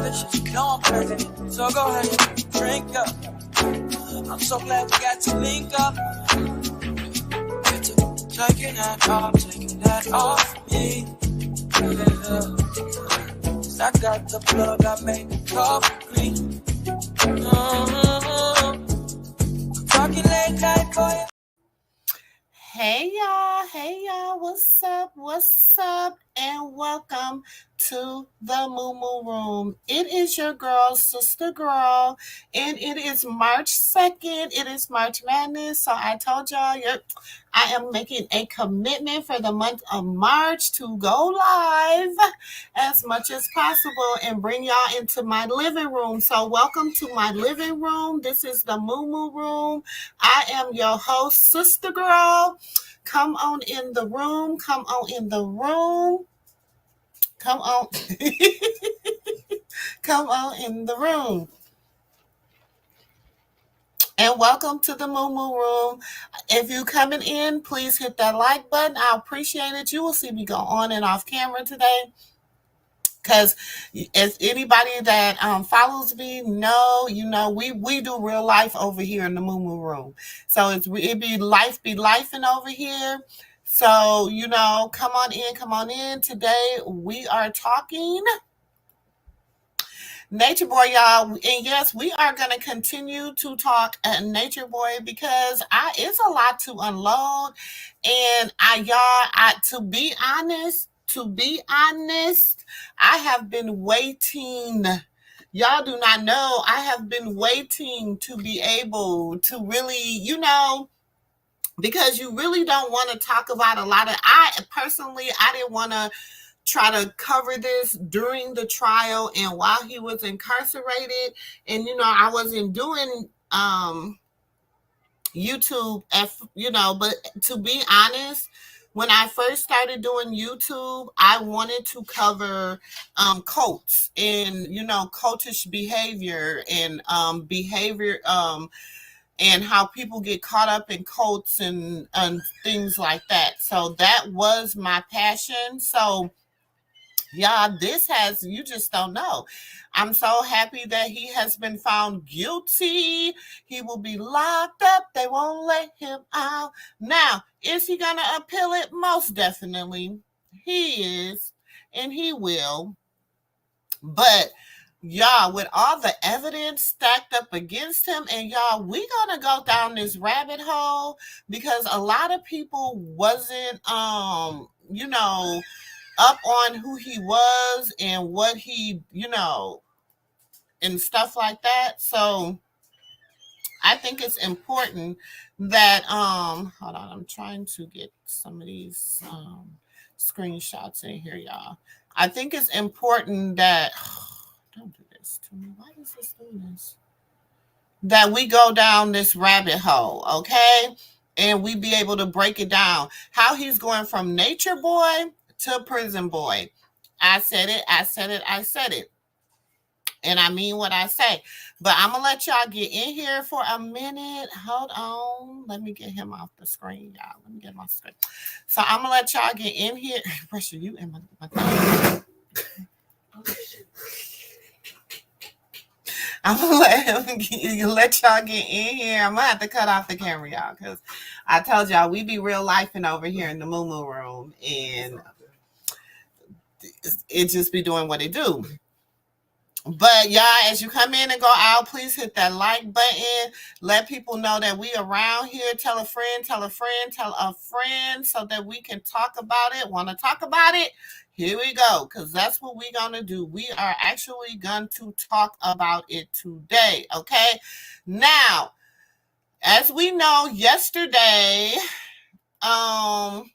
lavish, you know I'm crazy. So go ahead and drink up. I'm so glad we got to link up. Taking that off me. Yeah. I got the plug, I made the coffee. Talking late night for you. Hey y'all, what's up, and welcome to the MooMoo Room. It is your girl, SistaGirl, and it is March 2nd. It is March Madness, so I told y'all I am making a commitment for the month of March to go live as much as possible and bring y'all into my living room. So welcome to my living room. This is the MooMoo Room. I am your host, SistaGirl. Come on in the room. Come on in the room. Come on. Come on in the room. And welcome to the MooMoo Room. If you're coming in, please hit that like button. I appreciate it. You will see me go on and off camera today. Because as anybody that follows me know, we do real life over here in the MooMoo Room. So it be lifing over here. So, come on in. Today we are talking Nature Boy, y'all. And yes, we are going to continue to talk Nature Boy because it's a lot to unload. And to be honest, I have been waiting. Y'all do not know. I have been waiting to be able to really, because you really don't want to talk about a lot of, I didn't want to try to cover this during the trial and while he was incarcerated. And, I wasn't doing YouTube, but to be honest, when I first started doing YouTube, I wanted to cover cults and, cultish behavior and and how people get caught up in cults and things like that. So that was my passion. So yeah, you just don't know. I'm so happy that he has been found guilty. He will be locked up. They won't let him out. Now, is he going to appeal it? Most definitely. He is, and he will. But y'all, with all the evidence stacked up against him, and y'all, we gonna go down this rabbit hole because a lot of people wasn't up on who he was and what he, and stuff like that. So I think it's important that hold on, I'm trying to get some of these screenshots in here, y'all. I think it's important that don't do this to me. Why is this doing this? That we go down this rabbit hole, okay? And we be able to break it down. How he's going from nature boy to prison boy. I said it. And I mean what I say. But I'm going to let y'all get in here for a minute. Hold on. Let me get him off the screen, y'all. Let me get him off the screen. So I'm going to let y'all get in here. Pressure, you in my thing. I'm going to let y'all get in here. I'm going to have to cut off the camera, y'all, because I told y'all we be real lifing over here in the MooMoo Room, and it just be doing what it do. But y'all, as you come in and go out, please hit that like button. Let people know that we around here. Tell a friend, tell a friend so that we can talk about it. Want to talk about it? Here we go, because that's what we're going to do. We are actually going to talk about it today, okay? Now, as we know, yesterday, Mr.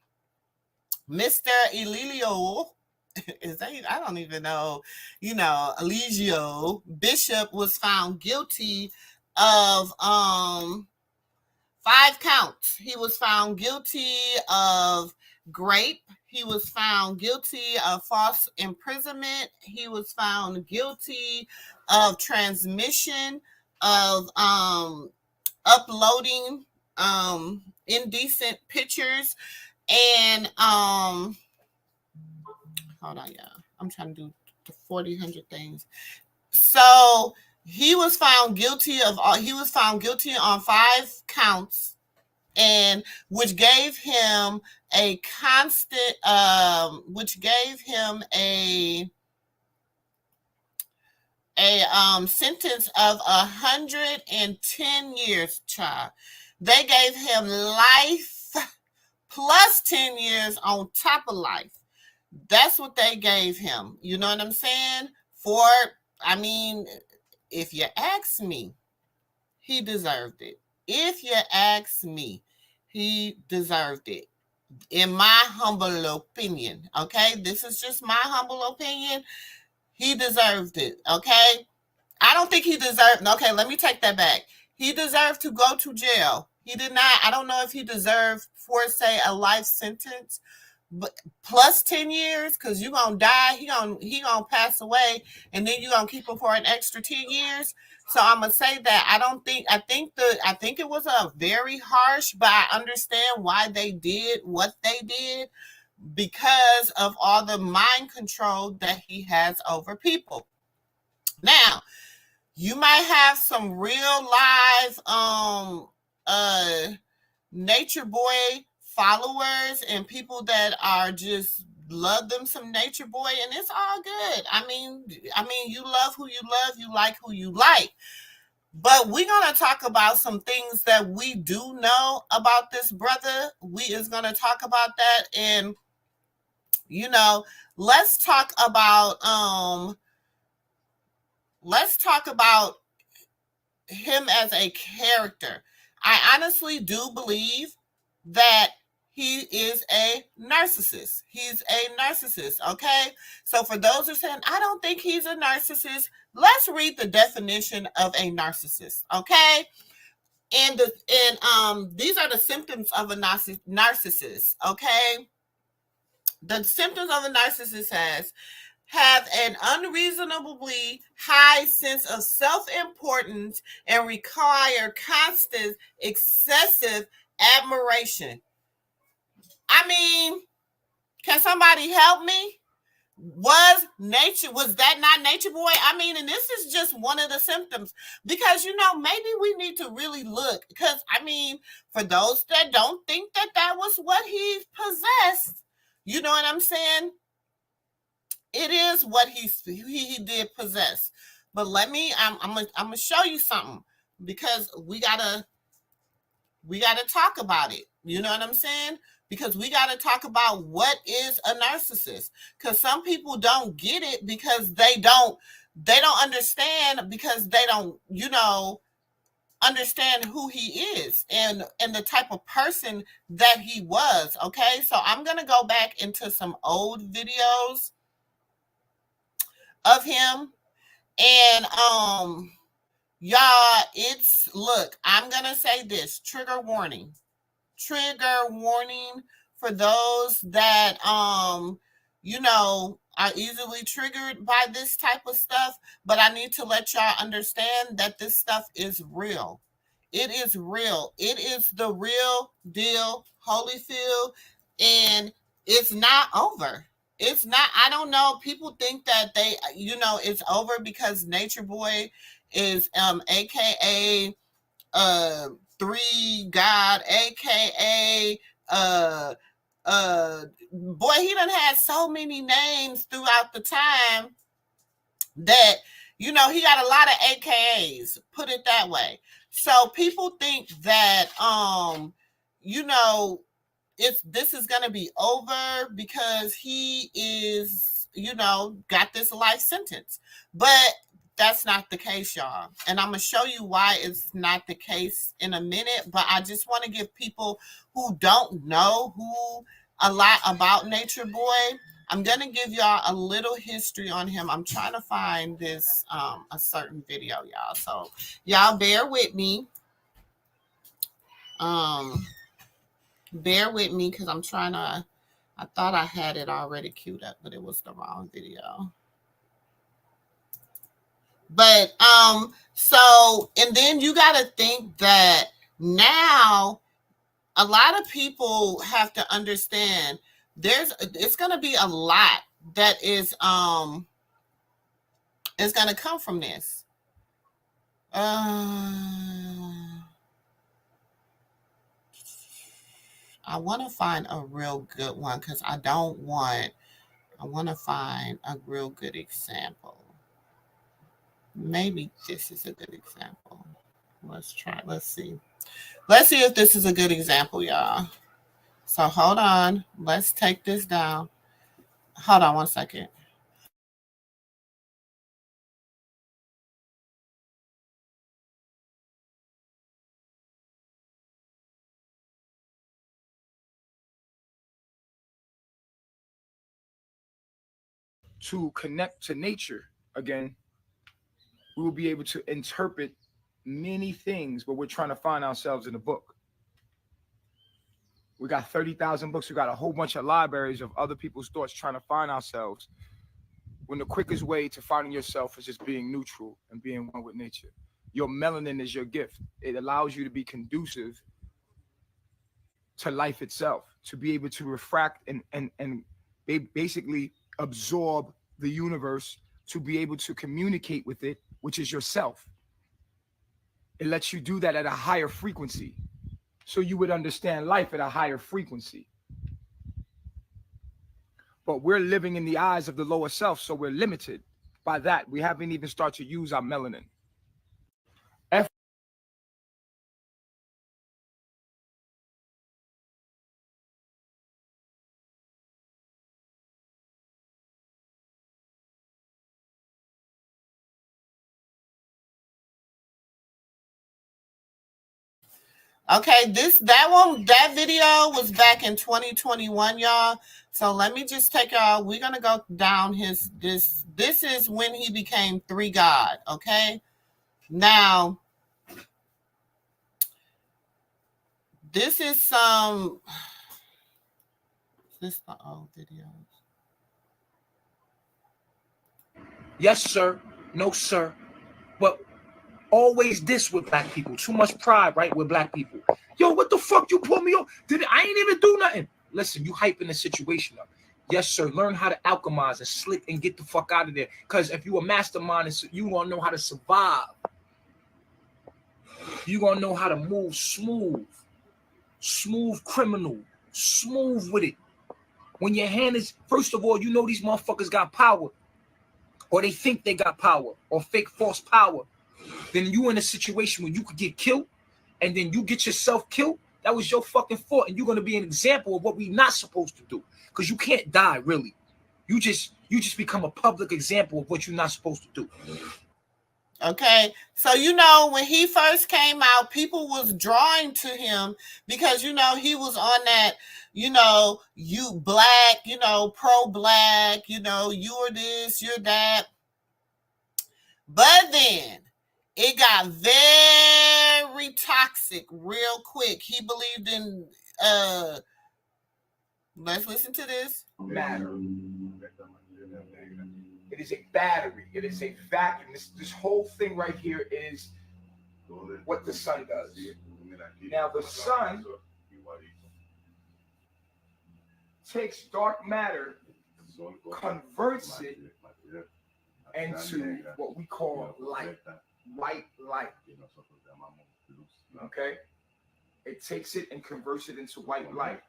Elilio, I don't even know, Eligio Bishop was found guilty of 5 counts. He was found guilty of rape. He was found guilty of false imprisonment. He was found guilty of transmission of uploading indecent pictures and hold on, y'all. I'm trying to do 100 things. So he was found guilty on 5 counts, and which gave him a constant which gave him a sentence of 110 years, child. They gave him life plus 10 years on top of life. That's what they gave him. You know what I'm saying? I mean, if you ask me, he deserved it. If you ask me, he deserved it. In my humble opinion, okay? This is just my humble opinion. He deserved it, okay? I don't think he deserved, okay, let me take that back. He deserved to go to jail. He did not, I don't know if he deserved, for say, a life sentence, but plus 10 years, because you're going to die, he gonna pass away, and then you're going to keep him for an extra 10 years. So I'm going to say that I think it was a very harsh, but I understand why they did what they did, because of all the mind control that he has over people. Now, you might have some real live nature boy followers and people that are just love them some nature boy, and it's all good. I mean, you love who you love, you like who you like. But we're gonna talk about some things that we do know about this brother. We is gonna talk about that, and let's talk about him as a character. I honestly do believe that he is a narcissist. He's a narcissist, okay? So for those who are saying, I don't think he's a narcissist, let's read the definition of a narcissist, okay? And these are the symptoms of a narcissist, okay? The symptoms of a narcissist have an unreasonably high sense of self-importance and require constant, excessive admiration. I mean, can somebody help me? Was that not nature boy? I mean, and this is just one of the symptoms, because maybe we need to really look, because I mean, for those that don't think that was what he possessed, you know what I'm saying? It is what he did possess. But I'm gonna show you something, because we gotta talk about it. You know what I'm saying? Because we gotta talk about what is a narcissist. Because some people don't get it, because they don't understand, because they don't understand who he is and the type of person that he was. Okay, so I'm gonna go back into some old videos of him, and y'all, I'm gonna say this, trigger warning for those that are easily triggered by this type of stuff. But I need to let y'all understand that this stuff is real. It is real. It is the real deal, Holyfield, and it's not over. It's not. I don't know. People think that it's over because Nature Boy is AKA 3 God, aka boy, he done had so many names throughout the time that he got a lot of AKAs, put it that way. So people think that this is gonna be over because he is got this life sentence. But that's not the case, y'all. And I'm going to show you why it's not the case in a minute. But I just want to give people who don't know a lot about Nature Boy, I'm going to give y'all a little history on him. I'm trying to find this, a certain video, y'all. So y'all bear with me. Bear with me, because I'm trying to, I thought I had it already queued up, but it was the wrong video. But so, and then you got to think that now a lot of people have to understand it's going to be a lot that is is going to come from this. I want to find a real good one because I want to find a real good example. Maybe this is a good example. Let's try. Let's see. Let's see if this is a good example, y'all. So hold on. Let's take this down. Hold on one second. To connect to nature again, we will be able to interpret many things, but we're trying to find ourselves in a book. We got 30,000 books. We got a whole bunch of libraries of other people's thoughts trying to find ourselves. When the quickest way to finding yourself is just being neutral and being one with nature. Your melanin is your gift. It allows you to be conducive to life itself, to be able to refract and basically absorb the universe, to be able to communicate with it, which is yourself. It lets you do that at a higher frequency, so you would understand life at a higher frequency. But we're living in the eyes of the lower self, so we're limited by that. We haven't even started to use our melanin. Okay, that video was back in 2021, y'all. So let me just take y'all. We're gonna go down this. This is when he became 3 God. Okay, now this is some. This the old video. Yes, sir. No, sir. But always this with black people. Too much pride, right? With black people. Yo, what the fuck you put me on? I ain't even do nothing. Listen, you hyping the situation up. Yes, sir. Learn how to alchemize and slick and get the fuck out of there. Because if you a mastermind, you gonna know how to survive. You gonna know how to move smooth. Smooth criminal. Smooth with it. When your hand is, first of all, you know these motherfuckers got power. Or they think they got power. Or fake false power. Then you in a situation where you could get killed, and then you get yourself killed. That was your fucking fault, and you're gonna be an example of what we're not supposed to do. Because you can't die, really. You just become a public example of what you're not supposed to do. Okay, so when he first came out, people was drawing to him because he was on that, you black, pro-black, you're this, you're that. But then it got very toxic real quick. He believed in let's listen to this. Matter. It is a battery. It is a vacuum. This whole thing right here is what the sun does. Now the sun takes dark matter, converts it into what we call light, white light. Okay? It takes it and converts it into white light.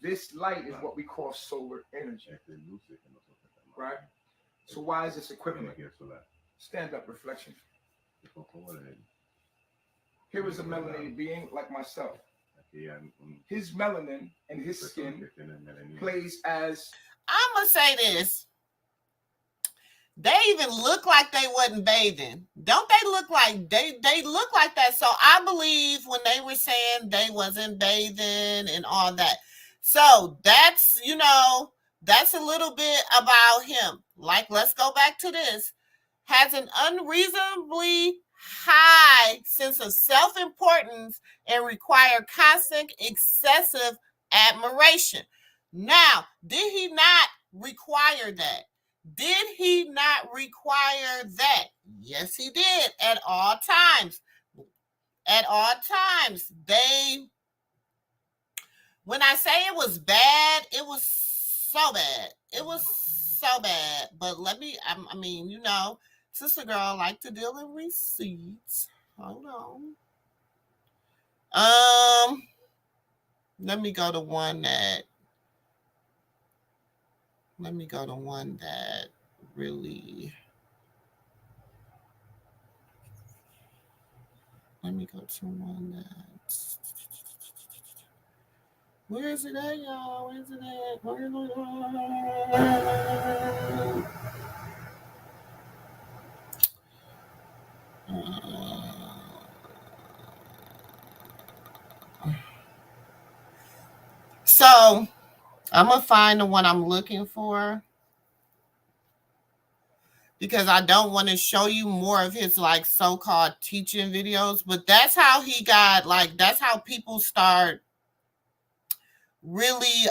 This light is what we call solar energy. Right? So why is this equivalent? Stand up reflection. Here is a melanated being like myself. His melanin and his skin plays as... I'm going to say this. They even look like they wasn't bathing. Don't they look like they look like that? So I believe when they were saying they wasn't bathing and all that. So that's, that's a little bit about him. Like, let's go back to this. Has an unreasonably high sense of self-importance and require constant, excessive admiration. Now, did he not require that? Did he not require that? Yes, he did at all times. At all times. When I say it was bad, it was so bad. It was so bad. But SistaGirl like to deal in receipts. Hold on. Let me go to one that. Let me go to one that really. Let me go to one that. Where is it at, y'all? Where is it at? Where is it at? So I'm gonna find the one I'm looking for because I don't want to show you more of his like so-called teaching videos, but that's how he got like that's how people start really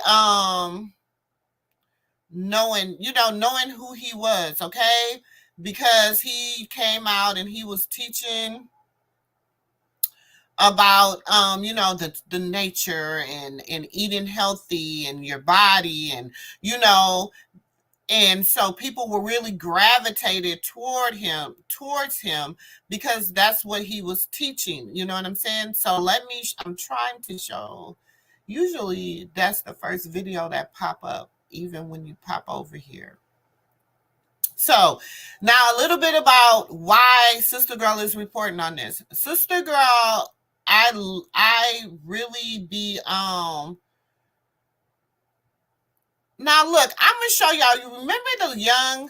knowing who he was, okay? Because he came out and he was teaching about the nature and eating healthy and your body and and so people were really gravitated towards him because that's what he was teaching, you know what I'm saying? So I'm trying to show, usually that's the first video that pop up even when you pop over here. So now a little bit about why SistaGirl is reporting on this. SistaGirl, I really be now look, I'm gonna show y'all. You remember the young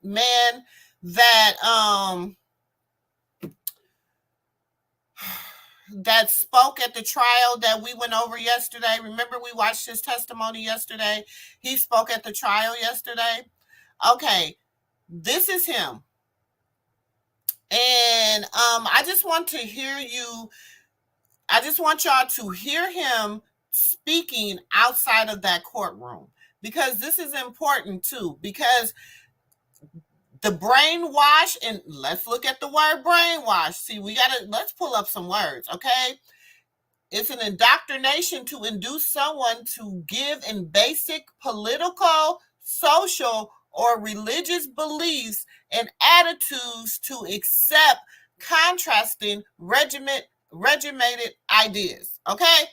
man that that spoke at the trial that we went over yesterday. Remember we watched his testimony yesterday? He spoke at the trial yesterday. Okay, this is him. And I just want y'all to hear him speaking outside of that courtroom because this is important too, because the brainwash, and let's look at the word brainwash. See, let's pull up some words, okay? It's an indoctrination to induce someone to give in basic political, social, or religious beliefs and attitudes to accept contrasting regimented ideas, okay?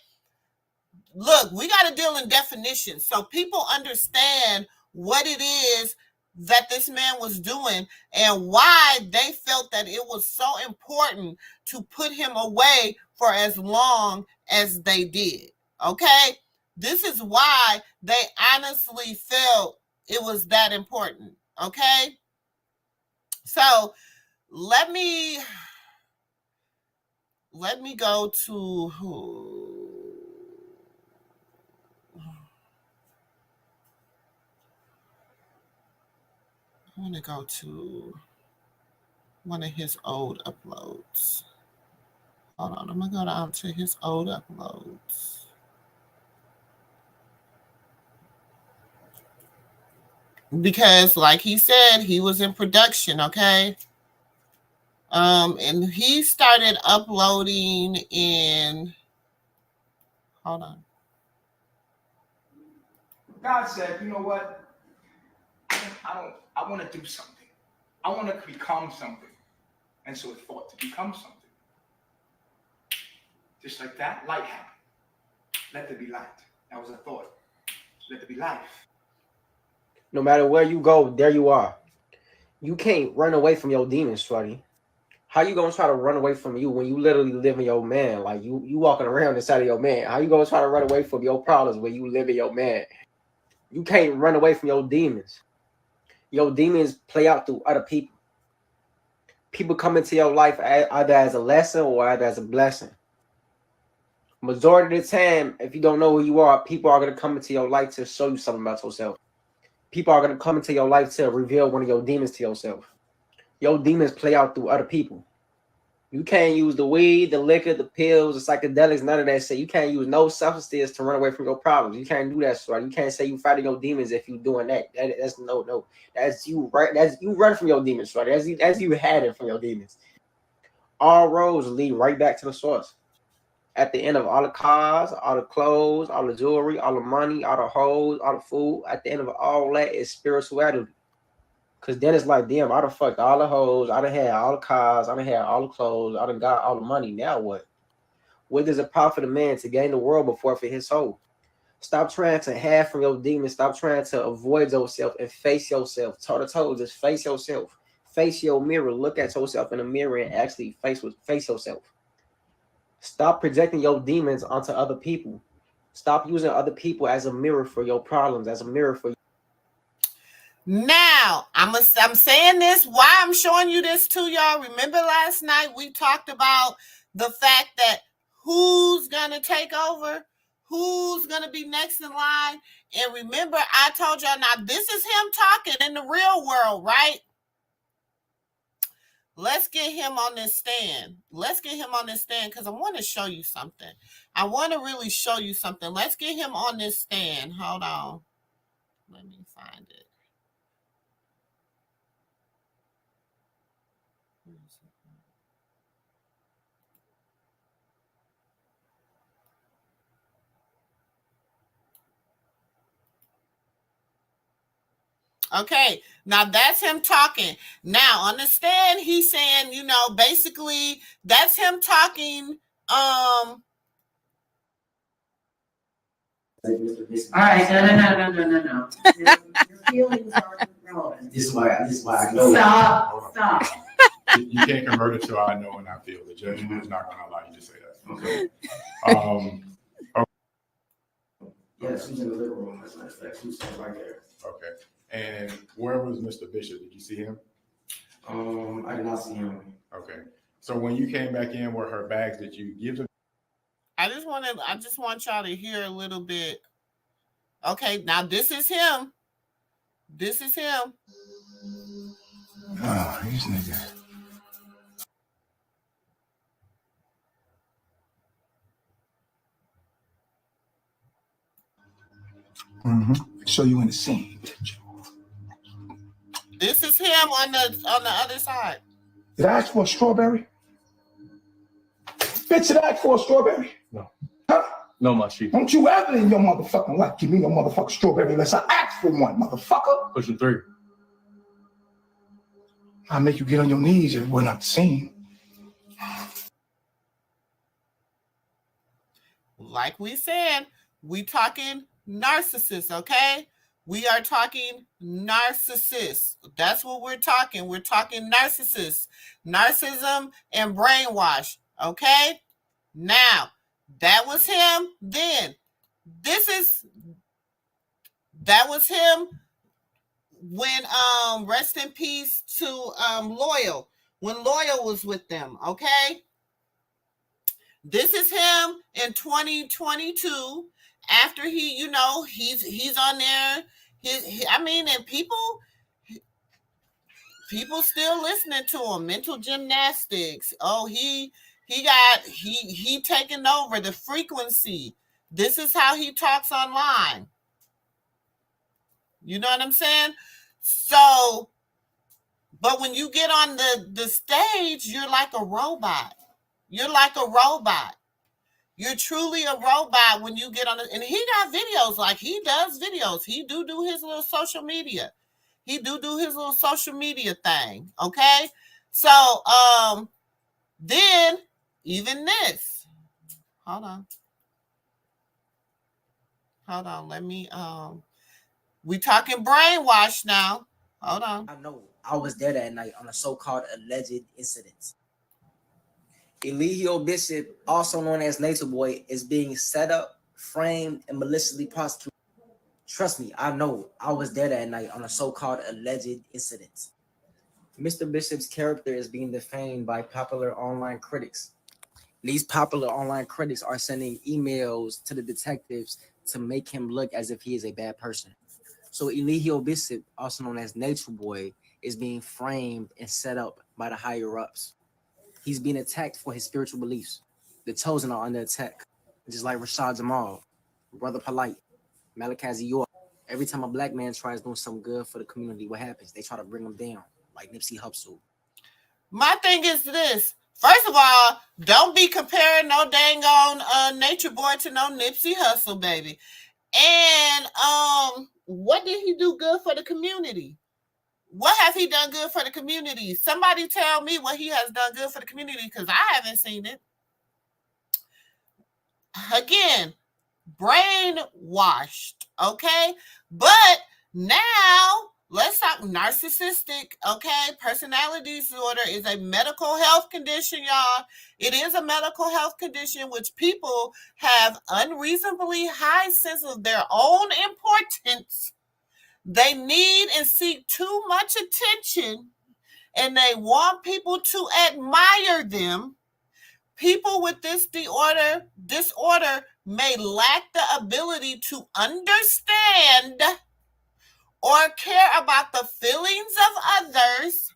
Look, we got to deal in definitions so people understand what it is that this man was doing and why they felt that it was so important to put him away for as long as they did. Okay? This is why they honestly felt it was that important. Okay? So let me go to I want to go to one of his old uploads. Hold on, I'm going to go down to his old uploads. Because, like he said, he was in production, okay? And he started uploading in... Hold on. God said, you know what? I want to do something. I want to become something. And so it thought to become something. Just like that, light happened. Let there be light. That was a thought. Let there be life. No matter where you go, there you are. You can't run away from your demons, shorty. How you gonna try to run away from you when you literally live in your man? Like you walking around inside of your man. How you gonna try to run away from your problems when you live in your man? You can't run away from your demons. Your demons play out through other people. People come into your life either as a lesson or either as a blessing. Majority of the time, if you don't know who you are, people are going to come into your life to show you something about yourself. People are going to come into your life to reveal one of your demons to yourself. Your demons play out through other people. You can't use the weed, the liquor, the pills, the psychedelics, none of that shit. You can't use no substances to run away from your problems. You can't do that shit. You can't say you fighting your demons if you doing that. That's no. That's you, right? That's you run from your demons, right? That's you hiding from your demons. All roads lead right back to the source. At the end of all the cars, all the clothes, all the jewelry, all the money, all the hoes, all the food, at the end of all that is spirituality. Cause then it's like, damn, I done fucked all the hoes, I done had all the cars, I done had all the clothes, I done got all the money. Now what? What does it profit a man to gain the world but forfeit his soul? Stop trying to hide from your demons. Stop trying to avoid yourself and face yourself. Toe to toe, just face yourself. Face your mirror. Look at yourself in the mirror and actually face yourself. Stop projecting your demons onto other people. Stop using other people as a mirror for your problems, as a mirror for. Now, I'm saying this, why I'm showing you this to y'all. Remember last night we talked about the fact that who's going to take over, who's going to be next in line. And remember, I told y'all, now this is him talking in the real world, right? Let's get him on this stand. Let's get him on this stand because I want to show you something. I want to really show you something. Let's get him on this stand. Hold on. Let me find it. Okay, now that's him talking. Now, understand he's saying, you know, basically that's him talking. All right, no. Your feelings are irrelevant. This is why I know. Stop. You can't convert it to I know and I feel. The judge is not going to allow you to say that. Okay. Yeah, she's in the living room. As a matter of fact, she's right there. Okay. And where was Mr. Bishop? Did you see him? I did not see him. Okay. So when you came back in, were her bags that you give them? I just want y'all to hear a little bit. Okay, now this is him. This is him. Oh, these niggas. Show you in the same picture. This is him on the other side. Did I ask for a strawberry? Bitch, did I ask for a strawberry? No. Huh? No, my chief. Don't you ever in your motherfucking life give me no motherfucking strawberry unless I ask for one, motherfucker. Pushing 3. I'll make you get on your knees if we're not the same. Like we said, we talking narcissists, okay? We are talking narcissists. That's what we're talking. We're talking narcissists, narcissism and brainwash, okay? Now, that was him then. That was him when rest in peace to Loyal, when Loyal was with them, okay? This is him in 2022 after he, you know, he's on there. And people still listening to him. Mental gymnastics. Oh, he taking over the frequency. This is how he talks online. You know what I'm saying? So, but when you get on the stage, you're like a robot. You're like a robot. You're truly a robot when you get on it. And he got videos, like he does videos. He do his little social media. He do his little social media thing. Okay. So, then even this, hold on. Let me, we talking brainwash now. Hold on. I know I was there that night on a so-called alleged incident. Eligio Bishop, also known as Nature Boy, is being set up, framed, and maliciously prosecuted. Trust me, I know I was there that night on a so-called alleged incident. Mr. Bishop's character is being defamed by popular online critics. These popular online critics are sending emails to the detectives to make him look as if he is a bad person. So Eligio Bishop, also known as Nature Boy, is being framed and set up by the higher-ups. He's being attacked for his spiritual beliefs. The chosen are under attack, just like Rashad Jamal, Brother Polite, Malachi Zior. Every time a black man tries doing something good for the community, what happens? They try to bring him down, like Nipsey Hussle. My thing is this. First of all, don't be comparing no dang on Nature Boy to no Nipsey Hussle, baby. And what did he do good for the community? What has he done good for the community? Somebody tell me what he has done good for the community, because I haven't seen it. Again, brainwashed, okay? But now let's talk narcissistic, okay? Personality disorder is a medical health condition, y'all. It is a medical health condition which people have unreasonably high sense of their own importance. They need and seek too much attention, and they want people to admire them. People with this disorder may lack the ability to understand or care about the feelings of others,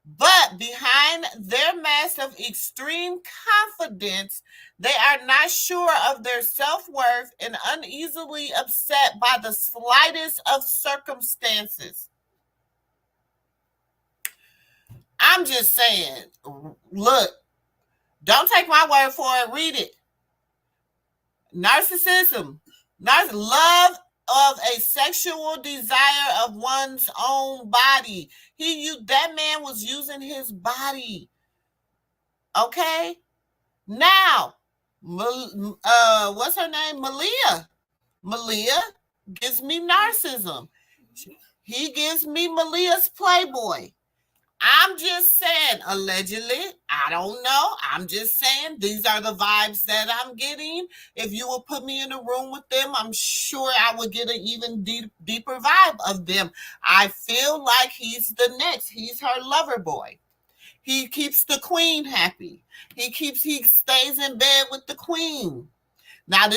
but behind their mask of extreme confidence, they are not sure of their self-worth and uneasily upset by the slightest of circumstances. I'm just saying, look, don't take my word for it. Read it. Narcissism. Love of a sexual desire of one's own body. That man was using his body. Okay? Now, what's her name? Malia. Malia gives me narcissism. He gives me Malia's Playboy. I'm just saying, allegedly, I don't know. I'm just saying these are the vibes that I'm getting. If you would put me in a room with them, I'm sure I would get an even deeper vibe of them. I feel like he's the next. He's her lover boy. He keeps the queen happy. He stays in bed with the queen. Now, I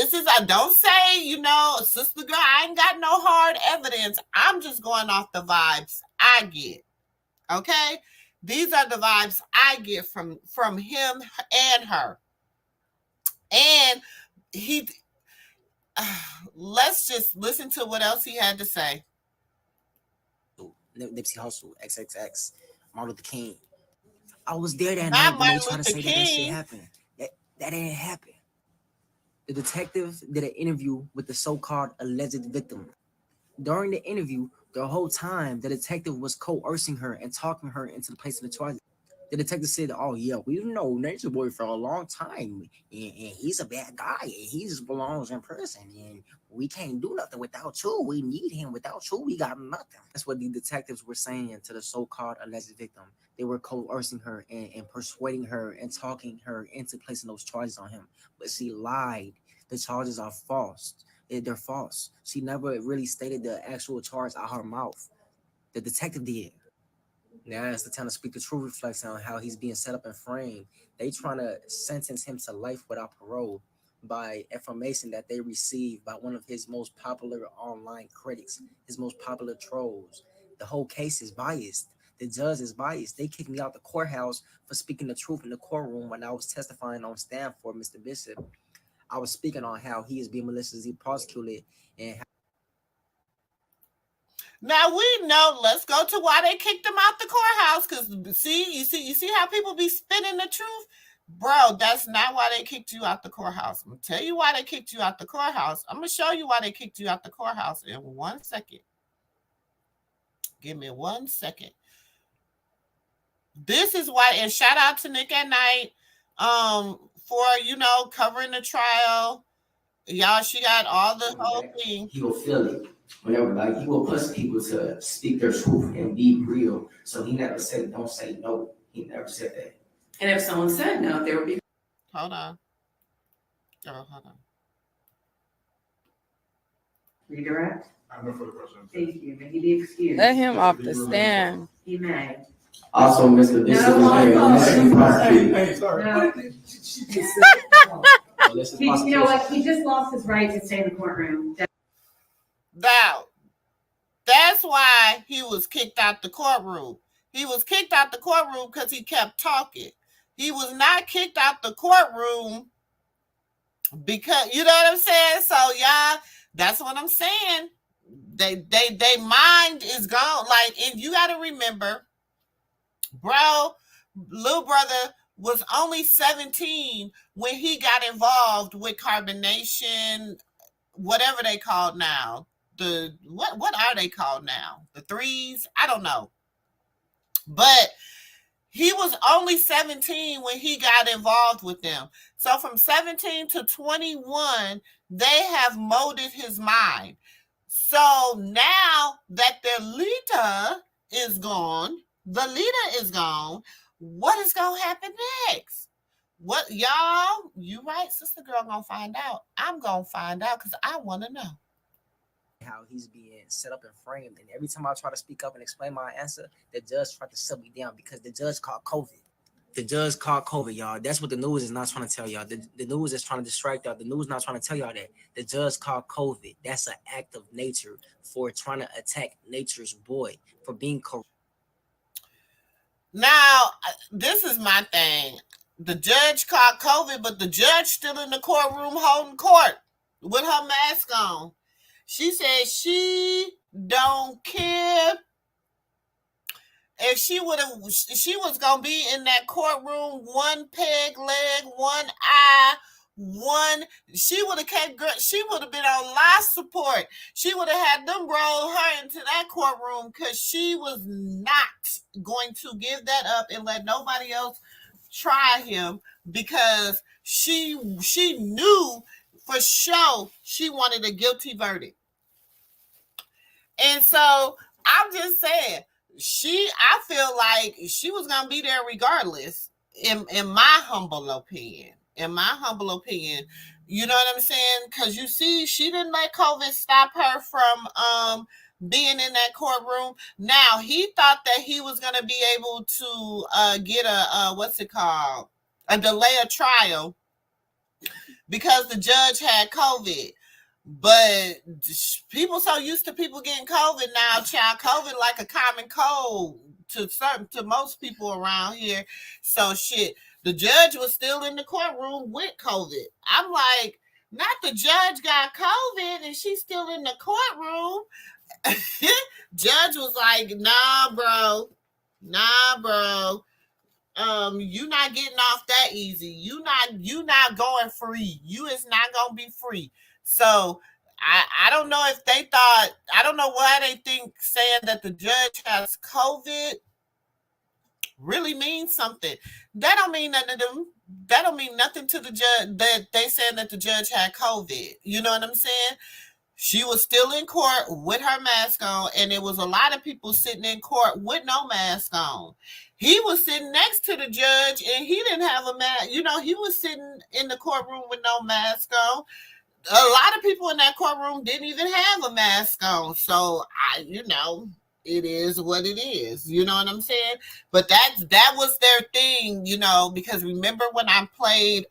don't say, SistaGirl, I ain't got no hard evidence. I'm just going off the vibes I get. Okay, these are the vibes I get from him and her. And let's just listen to what else he had to say. Nipsey Hussle, XXX, Martin Luther King. I was there that night when they tried to say that shit happened. That didn't happen. The detective did an interview with the so-called alleged victim. During the interview, the whole time, the detective was coercing her and talking her into the place of the toilet. The detective said, "Oh yeah, we know Nature Boy for a long time, and he's a bad guy, and he just belongs in prison, and we can't do nothing without you. We need him. Without you, we got nothing." That's what the detectives were saying to the so-called alleged victim. They were coercing her and persuading her and talking her into placing those charges on him, but she lied. The charges are false. They're false. She never really stated the actual charge out her mouth. The detective did. Now it's the time to speak the true reflection on how he's being set up and framed. They trying to sentence him to life without parole by information that they received by one of his most popular online critics, his most popular trolls. The whole case is biased. The judge is biased. They kicked me out the courthouse for speaking the truth in the courtroom when I was testifying on stand for Mr. Bishop. I was speaking on how he is being maliciously prosecuted and how. Now we know. Let's go to why they kicked him out the courthouse. Because you see how people be spinning the truth, bro. That's not why they kicked you out the courthouse. I'm gonna tell you why they kicked you out the courthouse. I'm gonna show you why they kicked you out the courthouse in 1 second. Give me 1 second. This is why. And shout out to Nick at Night. For covering the trial, y'all. She got all the whole thing. He will feel it whenever, he will push people to speak their truth and be real. So he never said, "Don't say no." He never said that. And if someone said no, there would be. Hold on. Oh, hold on. Redirect. I have no further questions. Thank you. May he be excused. Let him off the stand. He may. Also, Mr. Bishop is very honestly prosecuted. Hey, sorry. No. You know what? He just lost his right to stay in the courtroom. Now, that's why he was kicked out the courtroom. He was kicked out the courtroom because he kept talking. He was not kicked out the courtroom because, you know what I'm saying? So, y'all, that's what I'm saying. They mind is gone. And you got to remember, bro, little brother was only 17 when he got involved with carbonation, whatever they call now, what are they called now? The threes? I don't know. But he was only 17 when he got involved with them. So from 17 to 21, they have molded his mind. So now that their leader is gone, what is going to happen next? What, y'all, you right, SistaGirl gonna find out. I'm gonna find out because I want to know. How he's being set up and framed. And every time I try to speak up and explain my answer, the judge tried to shut me down because the judge called COVID. The judge called COVID, y'all. That's what the news is not trying to tell y'all. The news is trying to distract y'all. The news is not trying to tell y'all that. The judge called COVID. That's an act of nature for trying to attack nature's boy for being corrupt. Now, this is my thing. The judge caught COVID, but the judge still in the courtroom holding court with her mask on. She said she don't care if she was gonna be in that courtroom, one peg leg, one eye, she would have been on life support. She would have had them roll her into that courtroom because she was not going to give that up and let nobody else try him because she knew for sure she wanted a guilty verdict. And so I'm just saying, I feel like she was gonna be there regardless, in my humble opinion. You know what I'm saying? Because you see, she didn't let COVID stop her from being in that courtroom. Now he thought that he was gonna be able to get a delay of trial because the judge had COVID. But people so used to people getting COVID now, child. COVID like a common cold to most people around here. So shit, the judge was still in the courtroom with COVID. I'm like, not the judge got COVID and she's still in the courtroom. Judge was like, nah, bro. You not getting off that easy. You not going free. You is not gonna be free. So I don't know if they thought, I don't know why they think saying that the judge has COVID really means something. That don't mean nothing to them. That don't mean nothing to the judge that they saying that the judge had COVID. You know what I'm saying? She was still in court with her mask on, and there was a lot of people sitting in court with no mask on. He was sitting next to the judge, and he didn't have a mask. You know, he was sitting in the courtroom with no mask on. A lot of people in that courtroom didn't even have a mask on. So it is what it is. You know what I'm saying? But that was their thing, because remember when I played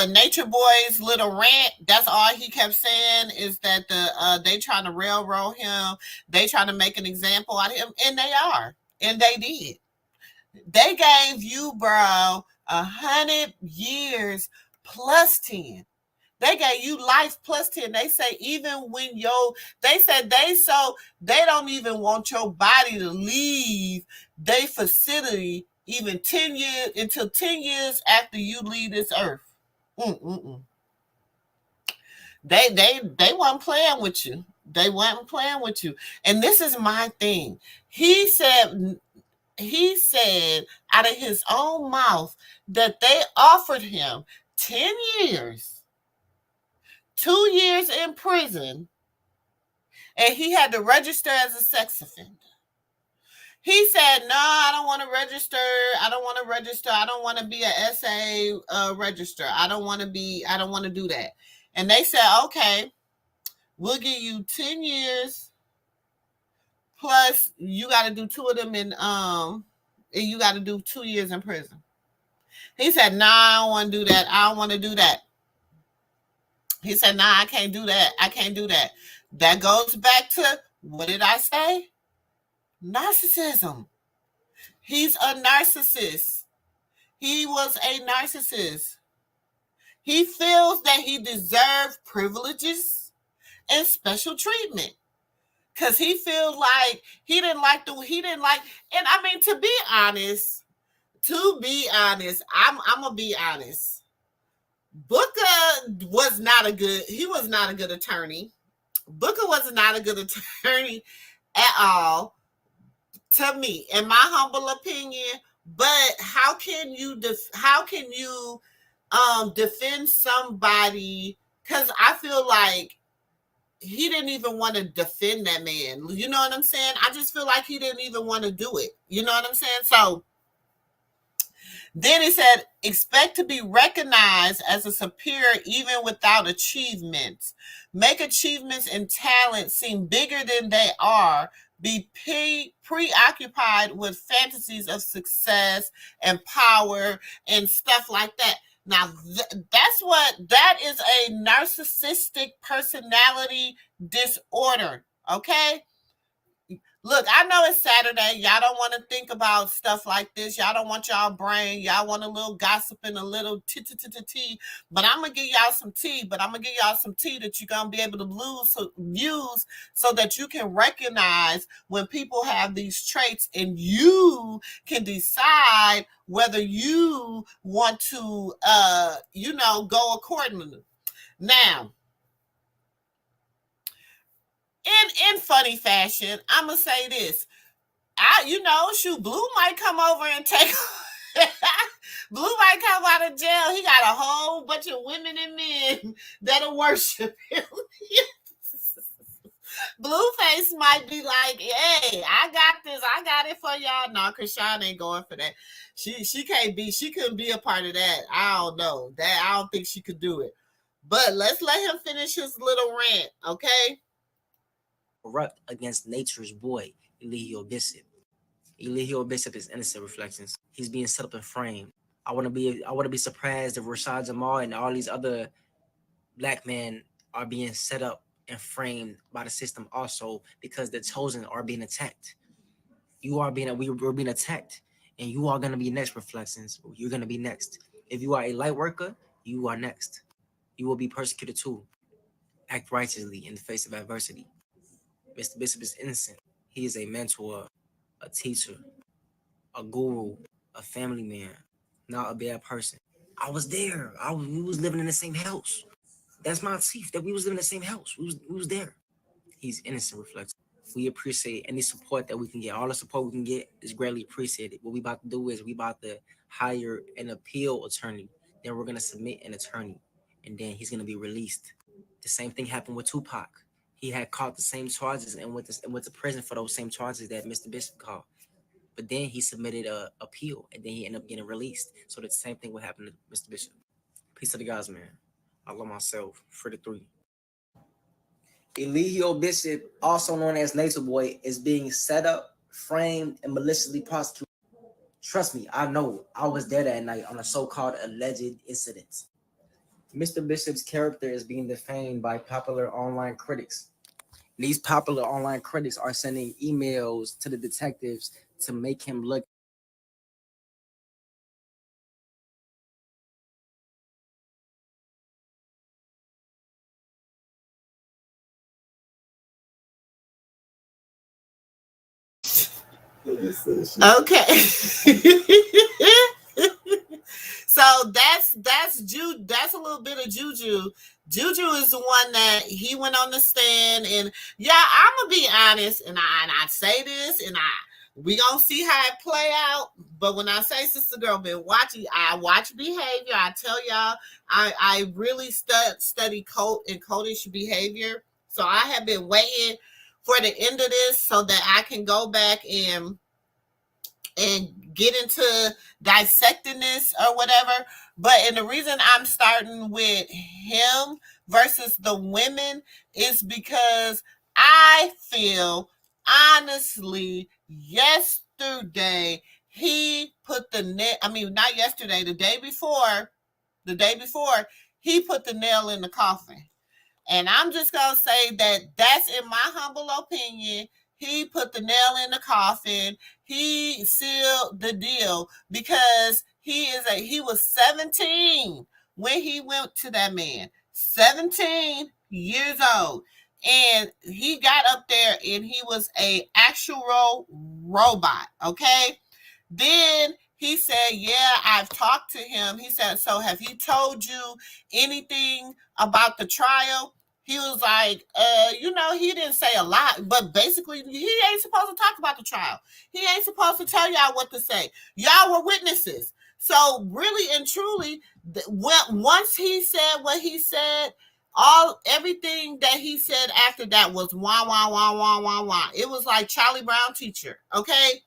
Nature Boy's little rant, that's all he kept saying is that they trying to railroad him, they trying to make an example out of him, and they are, and they did. They gave you, bro, 100 years plus 10. They gave you life plus 10. They say even when they said they don't even want your body to leave their facility even 10 years until 10 years after you leave this earth. They weren't playing with you. They weren't playing with you. And this is my thing. He said out of his own mouth that they offered him 10 years, 2 years in prison, and he had to register as a sex offender. He said, no, I don't want to register. I don't want to be an SA register. I don't want to do that. And they said, okay, we'll give you 10 years plus you got to do 2 of them and you got to do 2 years in prison. He said, nah, I don't want to do that. I don't want to do that. He said, nah, I can't do that. I can't do that. That goes back to, what did I say? Narcissism. He's a narcissist. He was a narcissist. He feels that he deserves privileges and special treatment. Because he feels like he didn't like, and I mean, to be honest, I'm going to be honest. Booker was not a good attorney. Booker was not a good attorney at all, to me, in my humble opinion. But how can you defend somebody? Because I feel like he didn't even want to defend that man. You know what I'm saying? I just feel like he didn't even want to do it. You know what I'm saying? So then he said, expect to be recognized as a superior even without achievements. Make achievements and talent seem bigger than they are. Be preoccupied with fantasies of success and power and stuff like that. Now, that is a narcissistic personality disorder, okay? Look, I know it's Saturday. Y'all don't want to think about stuff like this. Y'all don't want y'all brain. Y'all want a little gossip and a little tea. But I'm going to give y'all some tea. But I'm going to give y'all some tea that you're going to be able to use so that you can recognize when people have these traits, and you can decide whether you want to, go accordingly. Now, in funny fashion, I'm gonna say this. Blue might come over and take. Blue might come out of jail. He got a whole bunch of women and men that'll worship him. Blueface might be like, "Hey, I got this. I got it for y'all." No, Krishan ain't going for that. She can't be. She couldn't be a part of that. I don't know that. I don't think she could do it. But let's let him finish his little rant, okay? Corrupt against nature's boy, Eligio Bishop. Eligio Bishop is innocent reflections. He's being set up and framed. I want to be surprised if Rashad Jamal and all these other black men are being set up and framed by the system also, because the chosen are being attacked. We're being attacked, and you are going to be next, reflections. You're going to be next. If you are a light worker, you are next. You will be persecuted too. Act righteously in the face of adversity. Mr. Bishop is innocent. He is a mentor, a teacher, a guru, a family man, not a bad person. I was there. We was living in the same house. That's my chief, that we was living in the same house. We was there. He's innocent, reflects. We appreciate any support that we can get. All the support we can get is greatly appreciated. What we about to do is we about to hire an appeal attorney. Then we're going to submit an attorney. And then he's going to be released. The same thing happened with Tupac. He had caught the same charges and went to prison for those same charges that Mr. Bishop caught. But then he submitted an appeal, and then he ended up getting released. So the same thing would happen to Mr. Bishop. Peace to the guys, man. I love myself. Free the 3. Eligio Bishop, also known as Nature Boy, is being set up, framed, and maliciously prosecuted. Trust me, I know. I was there that night on a so-called alleged incident. Mr. Bishop's character is being defamed by popular online critics. These popular online critics are sending emails to the detectives to make him look. Okay. So that's a little bit of Juju. Juju is the one that he went on the stand, and yeah, I'm gonna be honest, and I say this, and we gonna see how it play out. But when I say SistaGirl been watching, I watch behavior. I tell y'all, I really study code and codish behavior. So I have been waiting for the end of this so that I can go back and get into dissecting this or whatever. And the reason I'm starting with him versus the women is because I feel, honestly, yesterday he put not yesterday, the day before, he put the nail in the coffin. And I'm just going to say that that's, in my humble opinion, he put the nail in the coffin. He sealed the deal because he was 17 when he went to that man. 17 years old. And he got up there and he was a actual robot, okay? Then he said, yeah, I've talked to him. He said, so have he told you anything about the trial? He was like, he didn't say a lot, but basically he ain't supposed to talk about the trial. He ain't supposed to tell y'all what to say. Y'all were witnesses. So really and truly, once he said what he said, everything that he said after that was wah, wah, wah, wah, wah, wah. It was like Charlie Brown teacher, okay?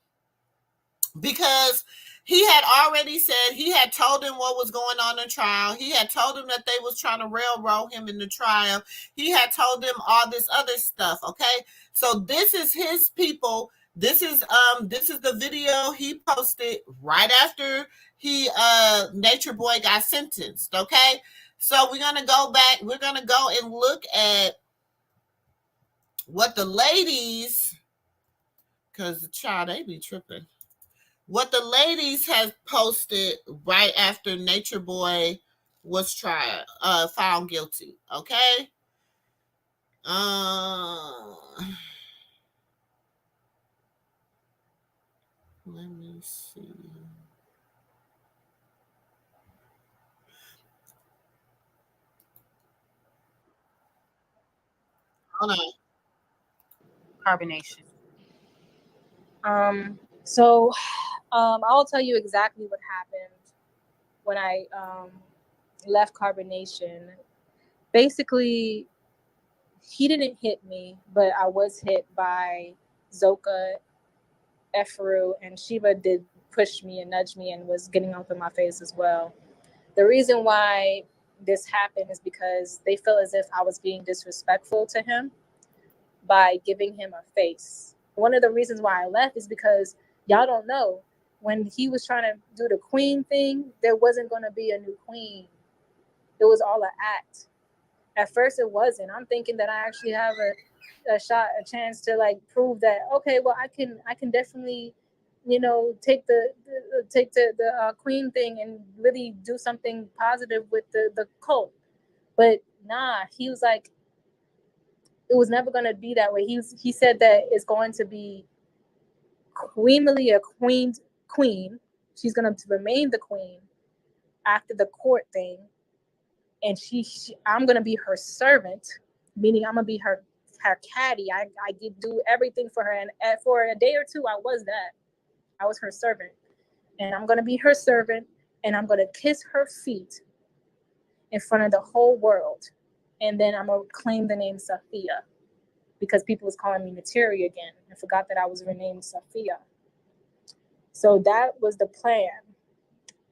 Because he had already said, he had told him what was going on in the trial. He had told him that they was trying to railroad him in the trial. He had told them all this other stuff, okay? So this is his people. This is the video he posted right after Nature Boy got sentenced, okay? So we're going to go back. We're going to go and look at what the ladies, because the child, they be tripping. What the ladies has posted right after Nature Boy was found guilty. Okay. Let me see. Hold on. Carbonation. So I'll tell you exactly what happened when I left Carbonation. Basically, he didn't hit me, but I was hit by Zoka, Eferu, and Shiva did push me and nudge me and was getting up in my face as well. The reason why this happened is because they felt as if I was being disrespectful to him by giving him a face. One of the reasons why I left is because y'all don't know, when he was trying to do the queen thing, there wasn't going to be a new queen. It was all an act. At first it wasn't. I'm thinking that I actually have a chance to like prove that, okay, well, I can definitely, take the queen thing and really do something positive with the cult. But nah, he was like, it was never going to be that way. He said that it's going to be Queen Malia, queen. She's going to remain the queen after the court thing, and I'm going to be her servant, meaning I'm going to be her caddy. I do everything for her, and for a day or two, I was that. I was her servant, and I'm going to be her servant, and I'm going to kiss her feet in front of the whole world, and then I'm going to claim the name Sophia, because people was calling me Materi again and forgot that I was renamed Sophia. So that was the plan.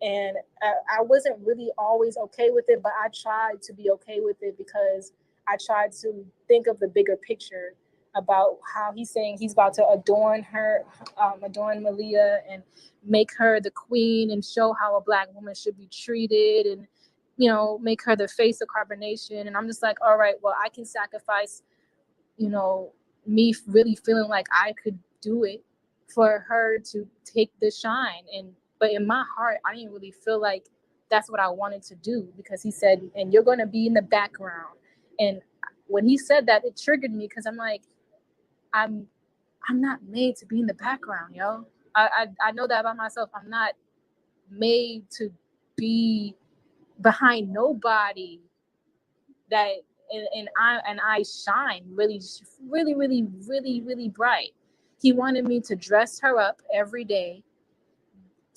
And I wasn't really always okay with it, but I tried to be okay with it because I tried to think of the bigger picture about how he's saying he's about to adorn Malia and make her the queen and show how a Black woman should be treated and, make her the face of Carbonation. And I'm just like, all right, well, I can sacrifice, me really feeling like I could do it for her to take the shine. But in my heart, I didn't really feel like that's what I wanted to do, because he said, and you're going to be in the background. And when he said that, it triggered me, because I'm like, I'm not made to be in the background, yo. I know that about myself. I'm not made to be behind nobody. That and I shine really, really, really, really, really bright. He wanted me to dress her up every day,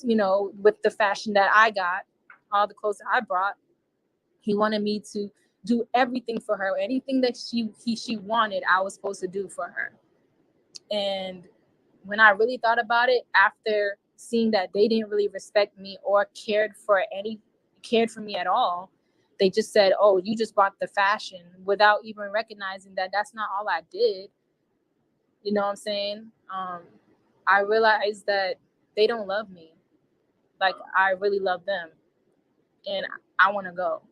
with the fashion that I got, all the clothes that I brought. He wanted me to do everything for her. Anything that she wanted, I was supposed to do for her. And when I really thought about it, after seeing that they didn't really respect me or cared for me at all, they just said, oh, you just bought the fashion, without even recognizing that that's not all I did. You know what I'm saying? I realized that they don't love me like I really love them, and I want to go.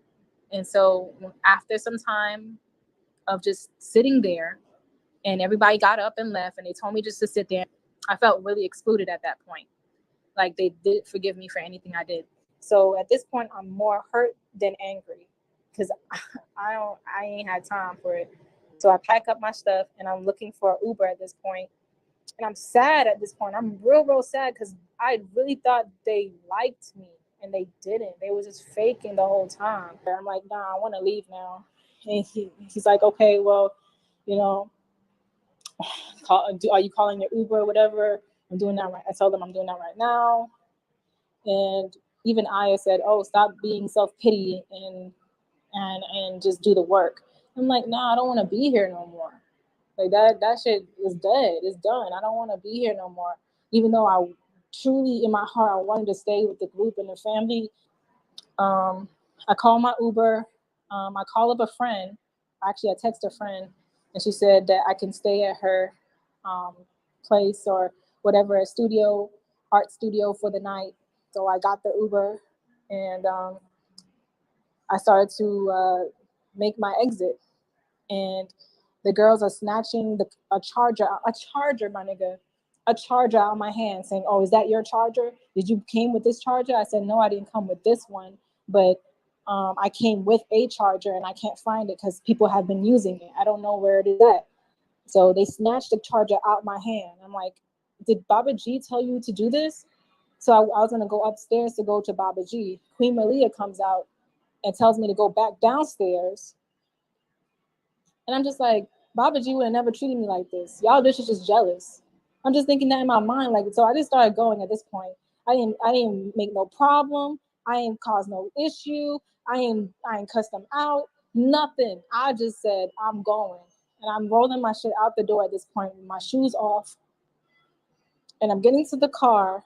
And so after some time of just sitting there, and everybody got up and left, and they told me just to sit there, I felt really excluded at that point. Like they didn't forgive me for anything I did. So at this point, I'm more hurt than angry, because I ain't had time for it. So I pack up my stuff and I'm looking for an Uber at this point. And I'm sad at this point. I'm real sad because I really thought they liked me and they didn't. They was just faking the whole time. I'm like, nah, I want to leave now. And he's like, okay, well, you know, are you calling your Uber or whatever? I'm doing that right. I told them I'm doing that right now. And even Aya said, oh, stop being self-pity and just do the work. I'm like, nah, I don't want to be here no more. Like that shit is dead. It's done. I don't want to be here no more. Even though I truly in my heart I wanted to stay with the group and the family. I call my Uber. I call up a friend. Actually, I text a friend, and she said that I can stay at her place or whatever, art studio for the night. So I got the Uber, and I started to make my exit. And the girls are snatching a charger, my nigga, a charger out of my hand, saying, "Oh, is that your charger? Did you came with this charger?" I said, "No, I didn't come with this one, but I came with a charger and I can't find it because people have been using it. I don't know where it is at." So they snatched the charger out my hand. I'm like, "Did Baba G tell you to do this?" So I was gonna go upstairs to go to Baba G. Queen Malia comes out and tells me to go back downstairs. And I'm just like, Baba G would have never treated me like this. Y'all bitches just jealous. I'm just thinking that in my mind. Like, so I just started going at this point. I didn't make no problem. I ain't cause no issue. I ain't cussed them out. Nothing. I just said, I'm going. And I'm rolling my shit out the door at this point with my shoes off. And I'm getting to the car.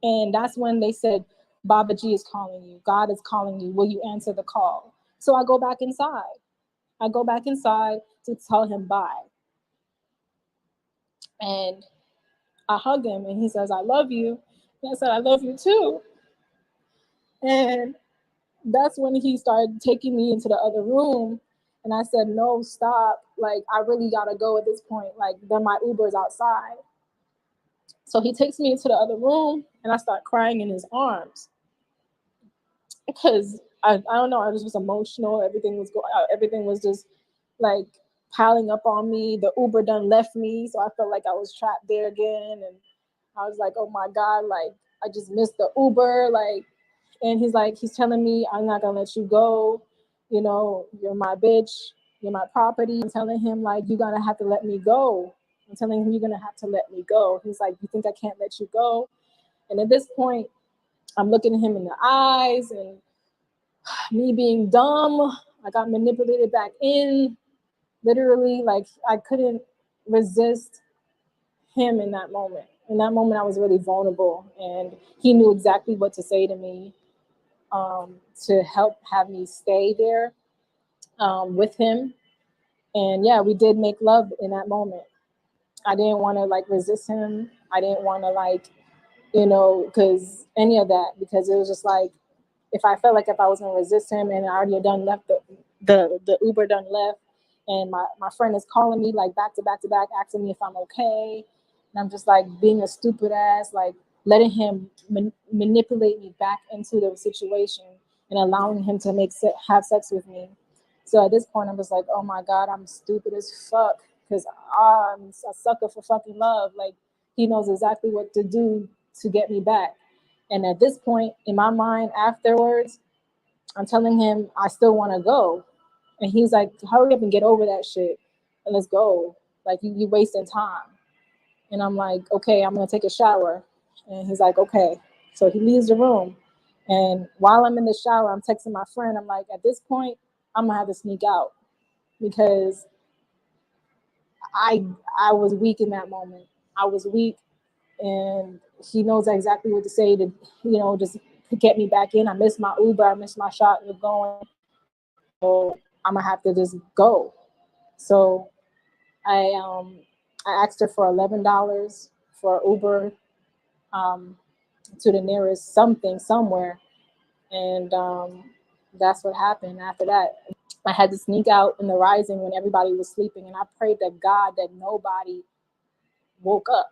And that's when they said, Baba G is calling you. God is calling you. Will you answer the call? So I go back inside. To tell him bye. And I hug him and he says, I love you. And I said, I love you too. And that's when he started taking me into the other room. And I said, no, stop. Like, I really gotta go at this point. Like, then my Uber's outside. So he takes me into the other room and I start crying in his arms. Because I don't know, I was just emotional. Everything was just like piling up on me. The Uber done left me, so I felt like I was trapped there again. And I was like, oh my God, like I just missed the Uber. Like, and he's telling me, I'm not gonna let you go. You know, you're my bitch, you're my property. I'm telling him, like, you're gonna have to let me go. I'm telling him, you're gonna have to let me go. He's like, you think I can't let you go? And at this point, I'm looking at him in the eyes, and me being dumb, I got manipulated back in. Literally, like, I couldn't resist him in that moment. In that moment, I was really vulnerable, and he knew exactly what to say to me to help have me stay there with him. And yeah, we did make love in that moment. I didn't want to like resist him. I didn't want to like, because any of that, because it was just like, if I felt like if I was gonna resist him and I already done left the Uber done left, and my friend is calling me like back to back to back, asking me if I'm okay, and I'm just like being a stupid ass, like letting him manipulate me back into the situation and allowing him to have sex with me. So at this point, I'm just like, oh my God, I'm stupid as fuck because I'm a sucker for fucking love. Like, he knows exactly what to do to get me back. And at this point, in my mind, afterwards, I'm telling him I still want to go. And he's like, hurry up and get over that shit and let's go. Like, you wasting time. And I'm like, okay, I'm going to take a shower. And he's like, okay. So he leaves the room. And while I'm in the shower, I'm texting my friend. I'm like, at this point, I'm going to have to sneak out because I was weak in that moment. I was weak, and he knows exactly what to say to, just get me back in. I missed my Uber. I missed my shot of going. So I'm gonna have to just go. So I asked her for $11 for Uber to the nearest something somewhere, and that's what happened. After that, I had to sneak out in the rising when everybody was sleeping, and I prayed to God that nobody woke up.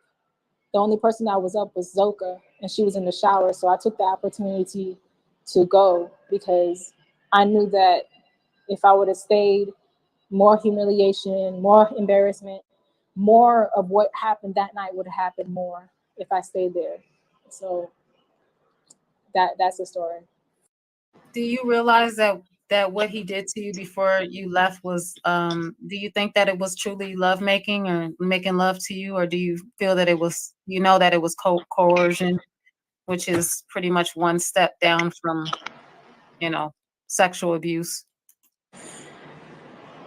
The only person that was up was Zoka, and she was in the shower. So I took the opportunity to go because I knew that if I would have stayed, more humiliation, more embarrassment more of what happened that night would have happened more if I stayed there. So that's the story. Do you realize that what he did to you before you left was do you think that it was truly love making or making love to you, or do you feel that it was, that it was coercion, which is pretty much one step down from sexual abuse?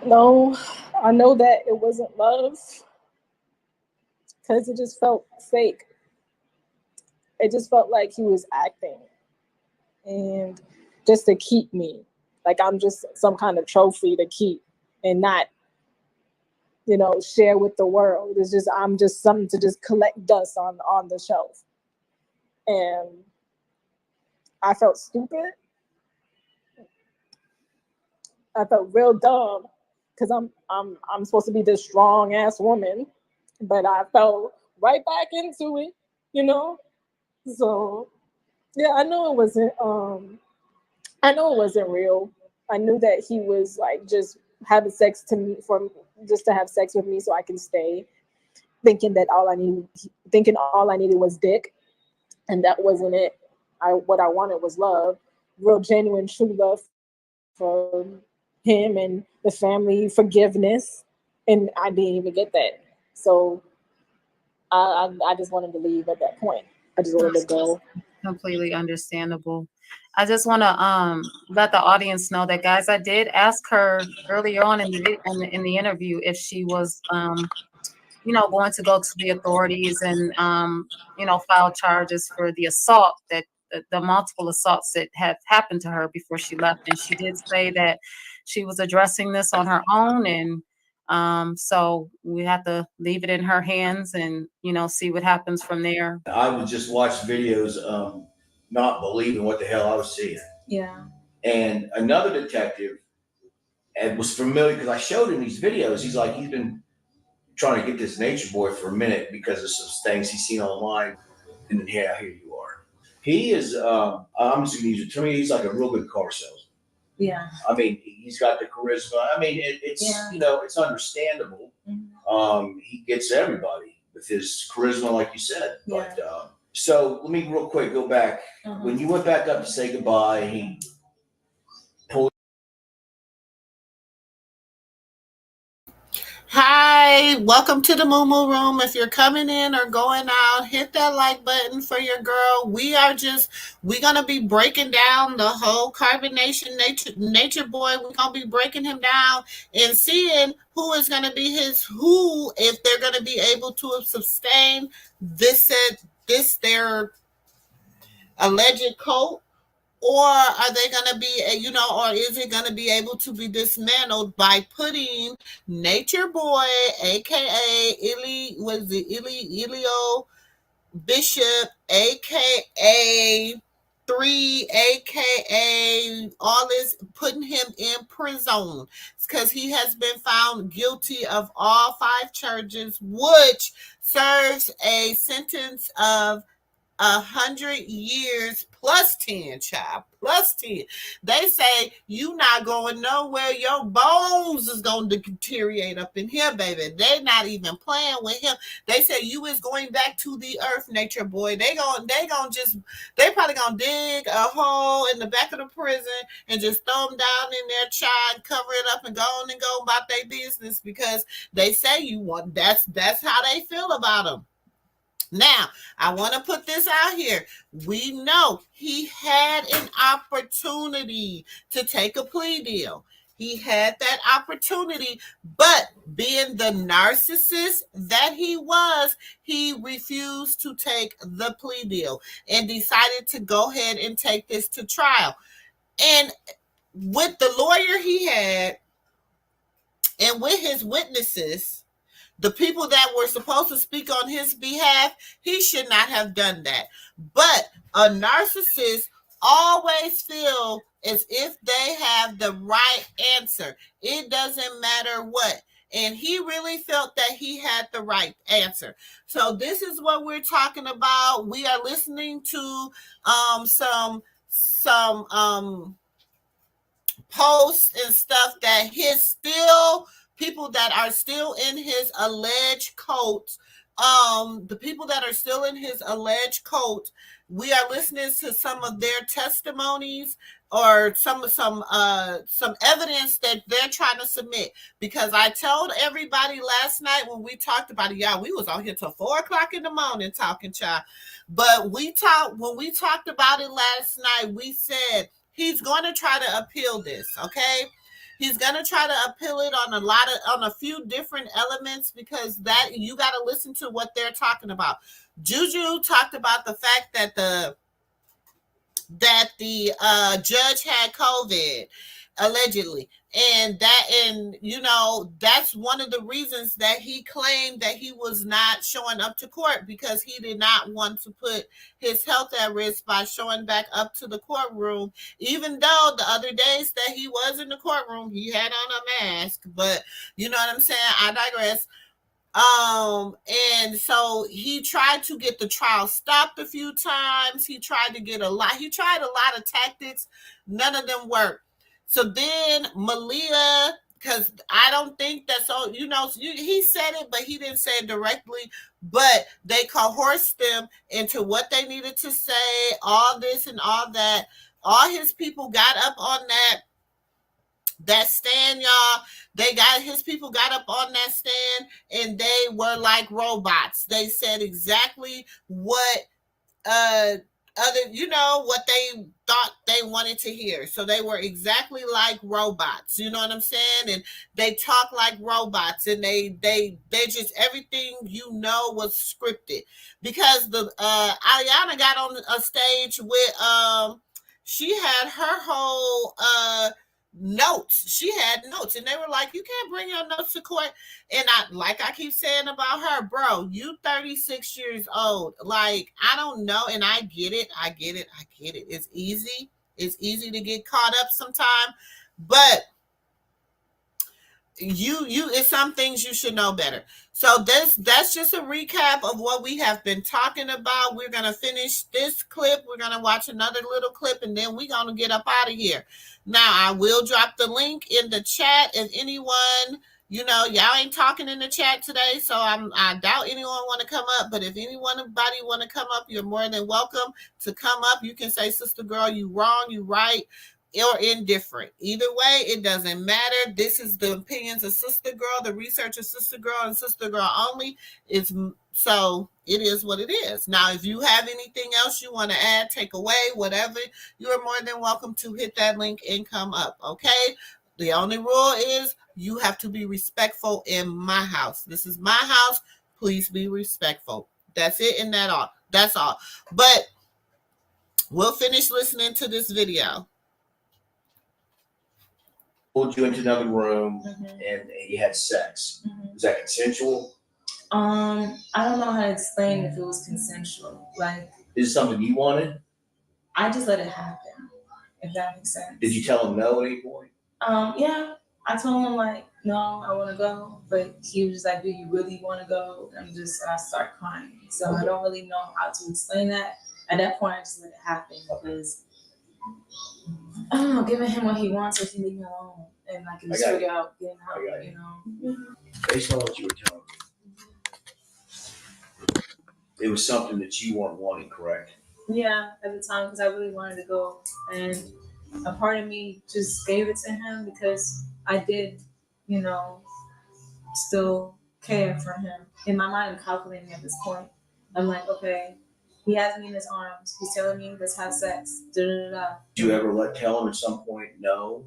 No, I know that it wasn't love because it just felt fake. It just felt like he was acting and just to keep me, like I'm just some kind of trophy to keep and not, share with the world. It's just I'm just something to just collect dust on the shelf. And I felt stupid. I felt real dumb because I'm supposed to be this strong ass woman, but I fell right back into it, So yeah, I know it wasn't real. I knew that he was like just having sex to me just to have sex with me so I can stay, thinking all I needed was dick, and that wasn't it. What I wanted was love, real genuine true love for him and the family, forgiveness, and I didn't even get that. So I just wanted to leave at that point. I just wanted to go. Completely understandable. I just want to let the audience know that, guys, I did ask her earlier on in the interview if she was going to go to the authorities and file charges for the assault that the multiple assaults that have happened to her before she left, and she did say that she was addressing this on her own, and so we have to leave it in her hands and see what happens from there. I would just watch videos, not believing what the hell I was seeing. Yeah. And another detective was familiar because I showed him these videos. He's like, he's been trying to get this nature boy for a minute because of some things he's seen online. And then, yeah, here you are. He is, I'm just going to use it. To me, he's like a real good car salesman. Yeah. I mean, he's got the charisma. I mean, it's it's understandable. Mm-hmm. He gets everybody with his charisma, like you said. Yeah. But so let me real quick go back. Mm-hmm. When you went back up to say goodbye, he pulled. Hi, welcome to the MooMoo room. If you're coming in or going out, hit that like button for your girl. We're going to be breaking down the whole carbonation nature boy. We're going to be breaking him down and seeing who is going to be if they're going to be able to sustain this their alleged cult. Or are they going to be, or is it going to be able to be dismantled by putting Nature Boy, a.k.a. Ilio Bishop, a.k.a. 3, a.k.a. all this, putting him in prison because he has been found guilty of all 5 charges, which serves a sentence of 100 years plus 10, child, plus 10. They say you not going nowhere. Your bones is going to deteriorate up in here, baby. They not even playing with him. They say you is going back to the earth, nature boy. They probably gonna dig a hole in the back of the prison and just throw them down in there, child, cover it up and go on and go about their business because they say that's how they feel about them. Now, I want to put this out here. We know he had an opportunity to take a plea deal. He had that opportunity, but being the narcissist that he was, he refused to take the plea deal and decided to go ahead and take this to trial. And with the lawyer he had and with his witnesses, the people that were supposed to speak on his behalf, he should not have done that. But a narcissist always feel as if they have the right answer. It doesn't matter what. And he really felt that he had the right answer. So this is what we're talking about. We are listening to some posts and stuff that his still people that are still in his alleged cult, the people that are still in his alleged cult, we are listening to some of their testimonies or some evidence that they're trying to submit. Because I told everybody last night when we talked about it, y'all, we was on here till 4 o'clock in the morning talking, child. But when we talked about it last night, we said he's going to try to appeal this, okay? He's going to try to appeal it on a few different elements, because that you got to listen to what they're talking about. Juju talked about the fact that the judge had COVID, allegedly, and that's one of the reasons that he claimed that he was not showing up to court, because he did not want to put his health at risk by showing back up to the courtroom, even though the other days that he was in the courtroom he had on a mask. But you know what I'm saying, I digress. And so he tried to get the trial stopped a few times. He tried a lot of tactics. None of them worked. So then Malia, because I don't think that's all, he said it, but he didn't say it directly, but they coerced them into what they needed to say, all this and all that. All his people got up on that stand, y'all. His people got up on that stand, and they were like robots. They said exactly what what they thought they wanted to hear. So they were exactly like robots, you know what I'm saying? And they talk like robots, and they just, everything was scripted. Because the Ariana got on a stage with she had her whole notes. She had notes, and they were like, you can't bring your notes to court. And I keep saying about her, bro, you 36 years old. Like, I don't know. And I get it. It's easy to get caught up sometime, but it's some things you should know better. So that's just a recap of what we have been talking about. We're going to finish this clip. We're going to watch another little clip, and then we're going to get up out of here. Now, I will drop the link in the chat. If anyone, y'all ain't talking in the chat today, so I doubt anyone want to come up. But if anybody want to come up, you're more than welcome to come up. You can say, Sister Girl, you wrong, you right, or indifferent. Either way, it doesn't matter. This is the opinions of Sister Girl, the research of Sister Girl, and Sister Girl only. So it is what it is. Now, if you have anything else you want to add, take away, whatever, you are more than welcome to hit that link and come up, okay? The only rule is you have to be respectful in my house. This is my house. Please be respectful. That's it, and that's all. But we'll finish listening to this video. Pulled you into another room and you had sex. Was that consensual? I don't know how to explain if it was consensual. Like, is it something you wanted? I just let it happen, if that makes sense. Did you tell him no at any point? Yeah. I told him like, no, I want to go, but he was just like, do you really want to go? And I start crying. So I don't really know how to explain that. At that point, I just let it happen, because I don't know, giving him what he wants, if he leave me alone, and I can just figure out getting out, Based on what you were telling me, it was something that you weren't wanting, correct? Yeah, at the time, because I really wanted to go, and a part of me just gave it to him because I did, still care for him. In my mind, I'm calculating at this point. I'm like, okay, he has me in his arms. He's telling me, let's have sex. Did you ever tell him at some point no?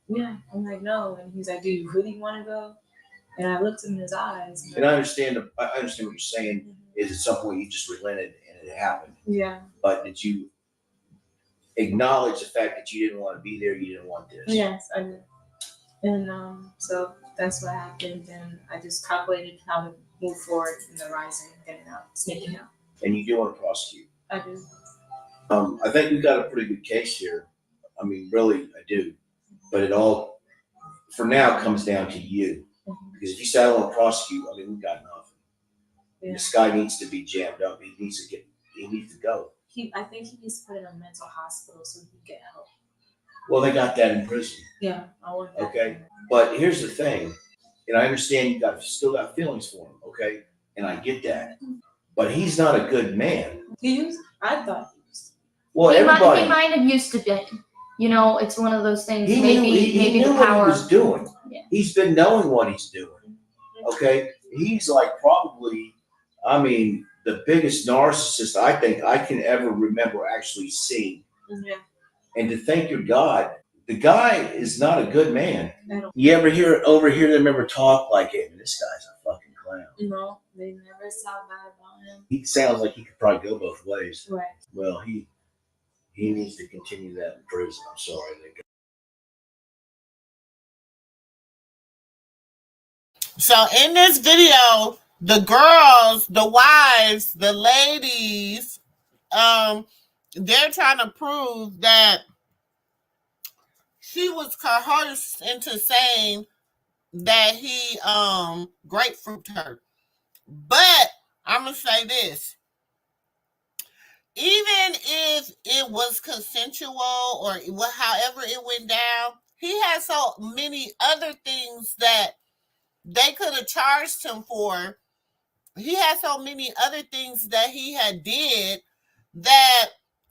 Yeah, I'm like, no. And he's like, do you really want to go? And I looked him in his eyes. And I understand what you're saying. Is at some point you just relented and it happened. Yeah. But did you acknowledge the fact that you didn't want to be there? You didn't want this? Yes, I did. And so that's what happened. And I just calculated how to move forward in the rising, getting out, sneaking out. And you do want to prosecute? I do. I think we've got a pretty good case here. I mean, really, I do. But it all, for now, comes down to you. Because if you say I want to prosecute, I mean, we've got nothing. Yeah. This guy needs to be jammed up. He needs to go. I think he needs to put in a mental hospital so he can get help. Well, they got that in prison. Yeah, I want that. Okay, but here's the thing. And I understand you still got feelings for him, okay? And I get that. But he's not a good man. I thought he was. Well, everybody. He might have used to be. You know, it's one of those things. He maybe knew the power. what he was doing. Yeah. He's been knowing what he's doing. Okay? He's like probably, I mean, the biggest narcissist I think I can ever remember actually seeing. Yeah. And to thank your God, the guy is not a good man. You ever overhear them ever talk like, hey, this guy's a fucking clown? No, they never saw that about him. He sounds like he could probably go both ways. Right. Well, he needs to continue that in prison. I'm sorry. So in this video, the girls, the wives, the ladies, they're trying to prove that she was coerced into saying that he grapefruit her. But I'm gonna say this. Even if it was consensual or however it went down, he had so many other things that they could have charged him for. He had so many other things that he had did that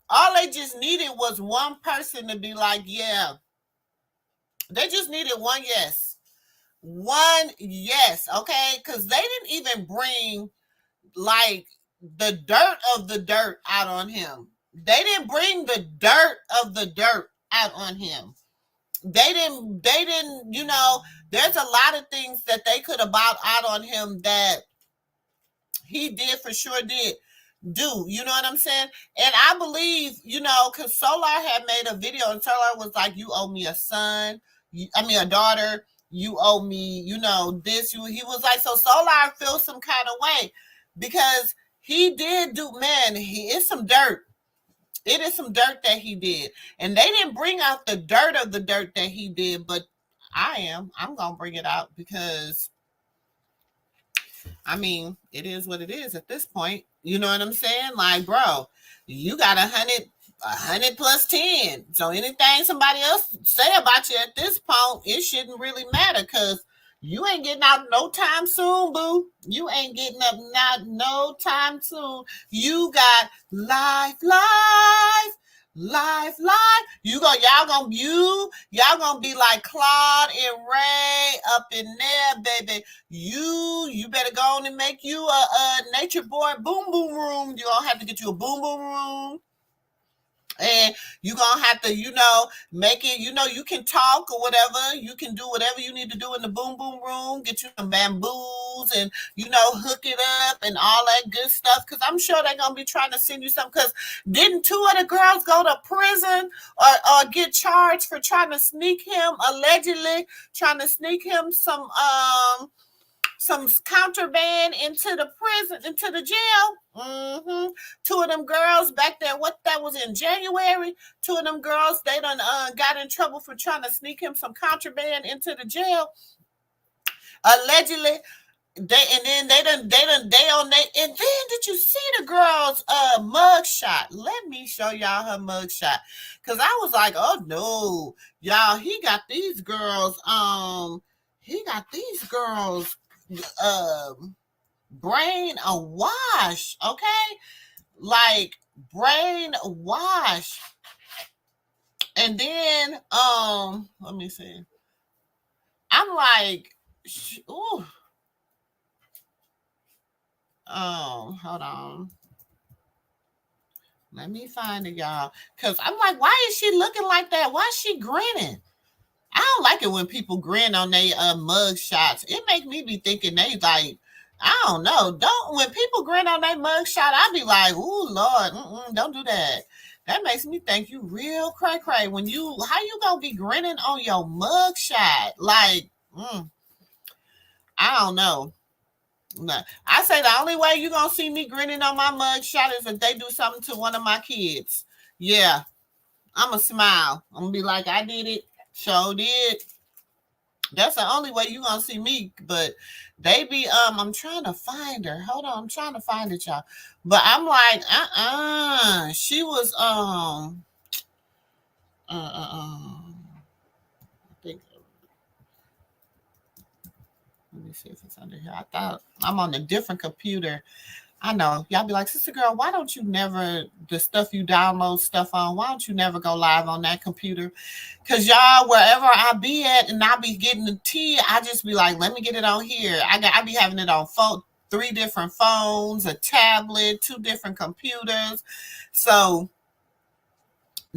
all they just needed was one person to be like, yeah. They just needed one yes. One yes, okay? Because they didn't even bring like the dirt of the dirt out on him. They didn't bring the dirt of the dirt out on him. They didn't, you know, there's a lot of things that they could have bought out on him that he did for sure did do. You know what I'm saying? And I believe, you know, because Solar had made a video and Solar was like, you owe me a son. A daughter. You owe me, you know, this. He was like, so Solar feels some kind of way because he did do, man, it's some dirt. It is some dirt that he did. And they didn't bring out the dirt of the dirt that he did, but I'm going to bring it out because, I mean, it is what it is at this point. You know what I'm saying? Like, bro, you got 100 plus 10. So anything somebody else say about you at this point, it shouldn't really matter because you ain't getting out no time soon, boo. You ain't getting up not no time soon. You got life. Y'all gonna be like Claude and Ray up in there, baby. You better go on and make you a nature boy boom boom room. You gonna have to get you a boom boom room. And you're going to have to, you know, make it, you know, you can talk or whatever. You can do whatever you need to do in the boom boom room. Get you some bamboos and, you know, hook it up and all that good stuff. Because I'm sure they're going to be trying to send you something. Because didn't 2 of the girls go to prison or get charged for trying to sneak him, allegedly trying to sneak him some contraband into the prison, into the jail. 2 of them girls back there, that was in January. 2 of them girls, they done got in trouble for trying to sneak him some contraband into the jail. Allegedly. And then did you see the girl's mug shot? Let me show y'all her mug shot. Cause I was like, oh no, y'all, he got these girls brain awash, okay? Like brain wash. And then let me see. I'm like, ooh. Hold on. Let me find it, y'all. Cause I'm like, why is she looking like that? Why is she grinning? I don't like it when people grin on their mug shots. It makes me be thinking they like, I don't know. When people grin on their mug shot, I be like, ooh, Lord, don't do that. That makes me think you real cray. How you gonna be grinning on your mug shot? Like, I don't know. No. I say the only way you gonna see me grinning on my mug shot is if they do something to one of my kids. Yeah, I'ma smile. I'm gonna be like, I did it. Sure did. That's the only way you gonna see me. But they be I'm trying to find her. Hold on, I'm trying to find it, y'all. But I'm like, she was I think me see if it's under here. I thought I'm on a different computer. I know y'all be like, Sister Girl, why don't you never the stuff you download stuff on? Why don't you never go live on that computer? Cause y'all, wherever I be at and I be getting the tea, I just be like, let me get it on here. I be having it on 3 different phones, a tablet, 2 different computers. So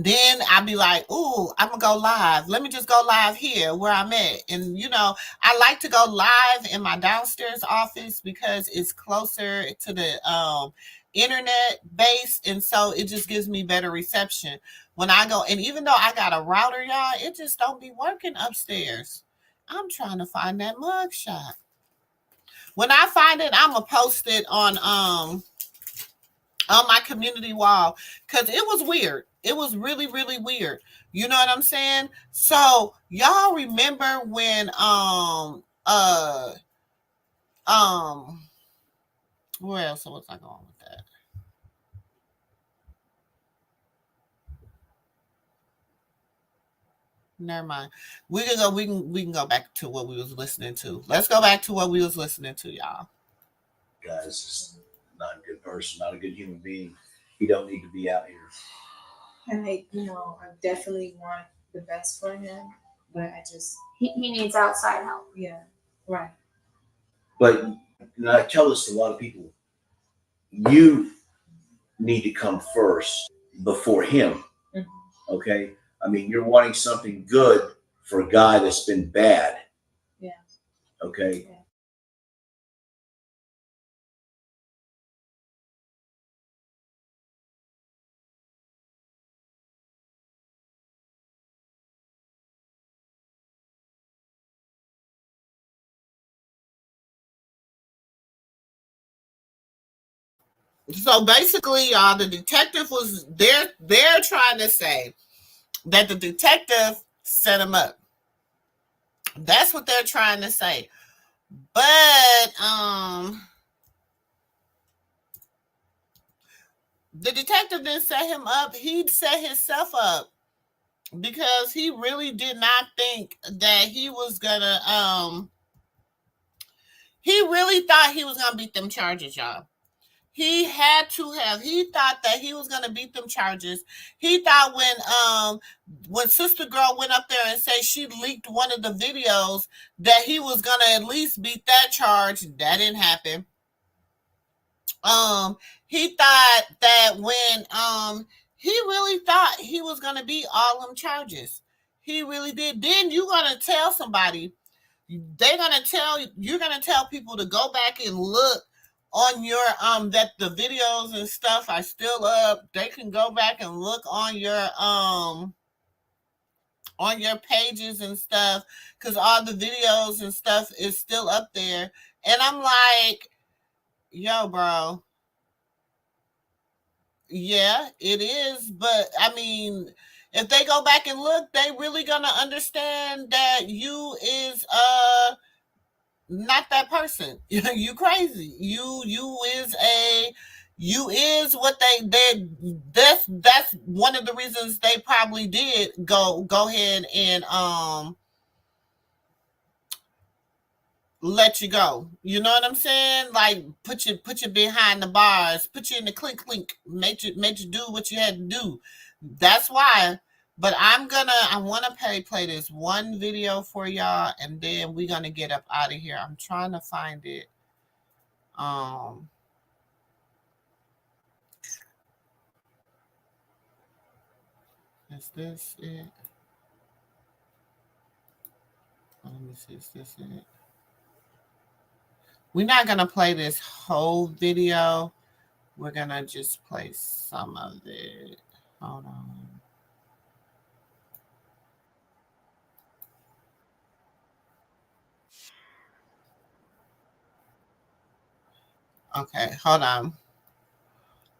then I'd be like, ooh, I'm going to go live. Let me just go live here where I'm at. And, you know, I like to go live in my downstairs office because it's closer to the internet base. And so it just gives me better reception when I go. And even though I got a router, y'all, it just don't be working upstairs. I'm trying to find that mugshot. When I find it, I'm going to post it on my community wall because it was weird. It was really, really weird. You know what I'm saying? So y'all remember when where else was I going with that? Never mind. We can go back to what we was listening to. Let's go back to what we was listening to, y'all. Guys, is not a good person, not a good human being. He don't need to be out here. And I definitely want the best for him, but I just he needs outside help. Yeah, right. But I tell this to a lot of people. You need to come first before him. Mm-hmm. Okay? I mean, you're wanting something good for a guy that's been bad. Yeah. Okay? Yeah. So basically, y'all, the detective was they're trying to say that the detective set him up. That's what they're trying to say. But the detective didn't set him up. He set himself up because he really did not think that he was gonna he really thought he was gonna beat them charges, y'all. He thought that he was gonna beat them charges. He thought when SistaGirl went up there and said she leaked one of the videos that he was gonna at least beat that charge. That didn't happen. He thought that when he really thought he was gonna beat all them charges. He really did. Then you're gonna tell somebody, you're gonna tell people to go back and look on your that the videos and stuff are still up. They can go back and look on your pages and stuff because all the videos and stuff is still up there. And I'm like, yo, bro. Yeah, it is. But I mean, if they go back and look, they really gonna understand that you is not that person. You crazy. You is what they that's one of the reasons they probably did go ahead and let you go. You know what I'm saying? Like put you behind the bars, put you in the clink, made you do what you had to do. That's why. But I want to play this one video for y'all, and then we're gonna get up out of here. I'm trying to find it. Is this it? Let me see. Is this it? We're not gonna play this whole video. We're gonna just play some of it. Hold on. Okay, hold on.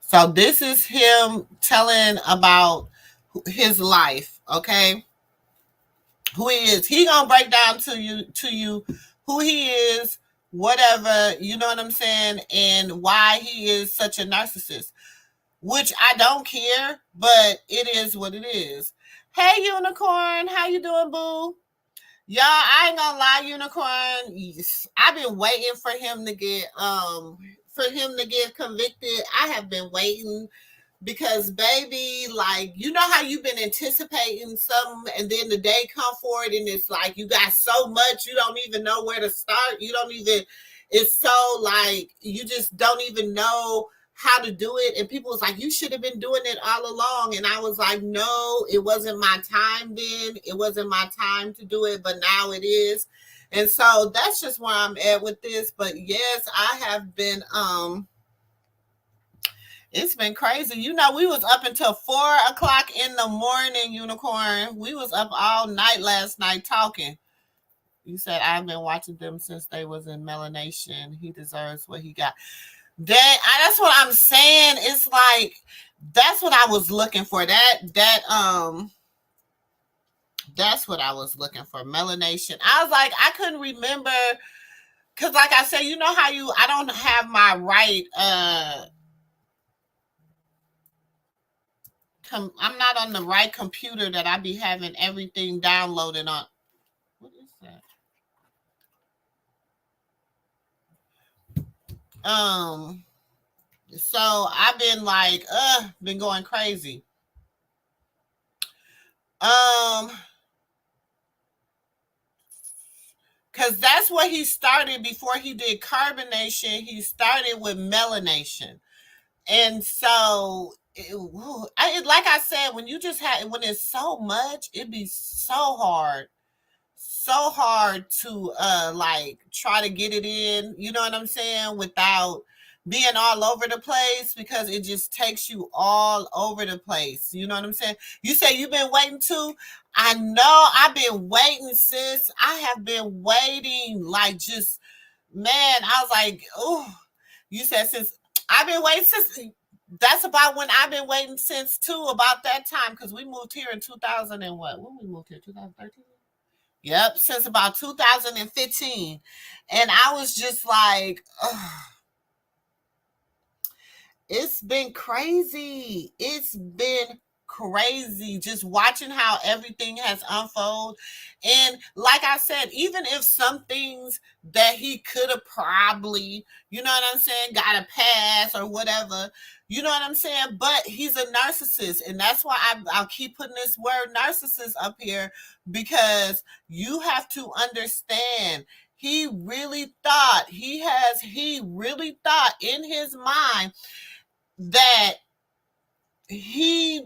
So this is him telling about his life, okay? Who he is. He gonna break down to you who he is, whatever, you know what I'm saying, and why he is such a narcissist. Which I don't care, but it is what it is. Hey, Unicorn, how you doing, boo? Y'all, I ain't gonna lie, Unicorn. I've been waiting for him to get convicted. I have been waiting because, baby, like, you know how you've been anticipating something and then the day come forward and it's like you got so much you don't even know where to start. It's so like you just don't even know how to do it. And people was like, you should have been doing it all along. And I was like, no, it wasn't my time then. It wasn't my time to do it, but now it is. And so that's just where I'm at with this. But yes, I have been it's been crazy. You know, we was up until 4:00 in the morning, Unicorn. We was up all night last night talking. You said I've been watching them since they was in Melanation. He deserves what he got. That's what I'm saying. It's like that's what I was looking for. That's what I was looking for. Melanation. I was like, I couldn't remember because, like I said, you know how I don't have my right. I'm not on the right computer that I be having everything downloaded on. What is that? So I've been like, been going crazy. Because that's what he started before he did carbonation. He started with melanation. And so, like I said, when it's so much, it'd be so hard to like try to get it in, you know what I'm saying, without being all over the place, because it just takes you all over the place. You know what I'm saying? You say you've been waiting too. I know I've been waiting, sis. I have been waiting, like, just, man, I was like, oh, you said since I've been waiting since. That's about when I've been waiting since too, about that time, because we moved here in 2000 and what? When we moved here, 2013? Yep, since about 2015. And I was just like, ugh. It's been crazy. It's been crazy just watching how everything has unfolded. And like I said, even if some things that he could have probably, you know what I'm saying, got a pass or whatever, you know what I'm saying? But he's a narcissist. And that's why I'll keep putting this word narcissist up here, because you have to understand, he really thought in his mind that he,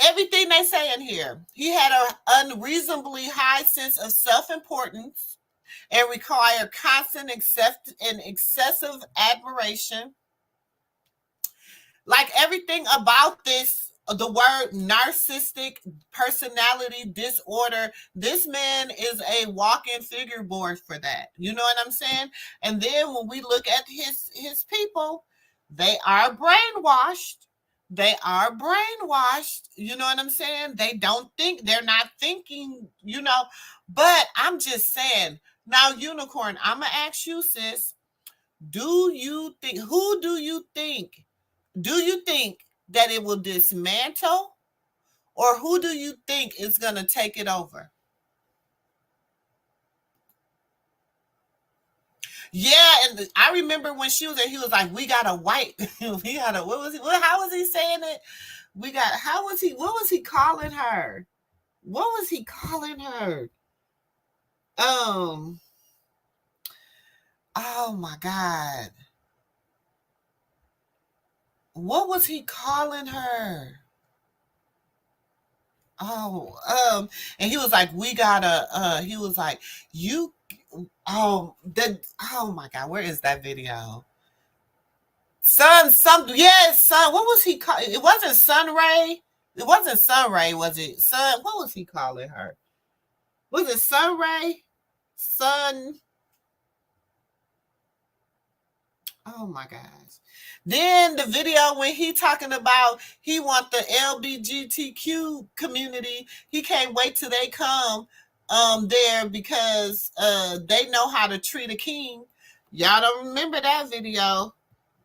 everything they say in here, he had an unreasonably high sense of self-importance and required constant and excessive admiration. Like everything about this, the word narcissistic personality disorder, this man is a walking figure board for that. You know what I'm saying? And then when we look at his people, they are brainwashed. You know what I'm saying? They don't think, they're not thinking, but I'm just saying. Now, Unicorn, I'm going to ask you, sis, do you think that it will dismantle, or who do you think is going to take it over? Yeah, and I remember when she was there, he was like, we got a white, how was he saying it? What was he calling her? Oh my God. What was he calling her? And he was like, he was like, oh my God, where is that video? Son, what was he called? It wasn't Sunray. It wasn't Sunray, was it? Son, what was he calling her? Was it Sunray? Oh my gosh. Then the video when he talking about he want the LGBTQ community, he can't wait till they come there because they know how to treat a king. Y'all don't remember that video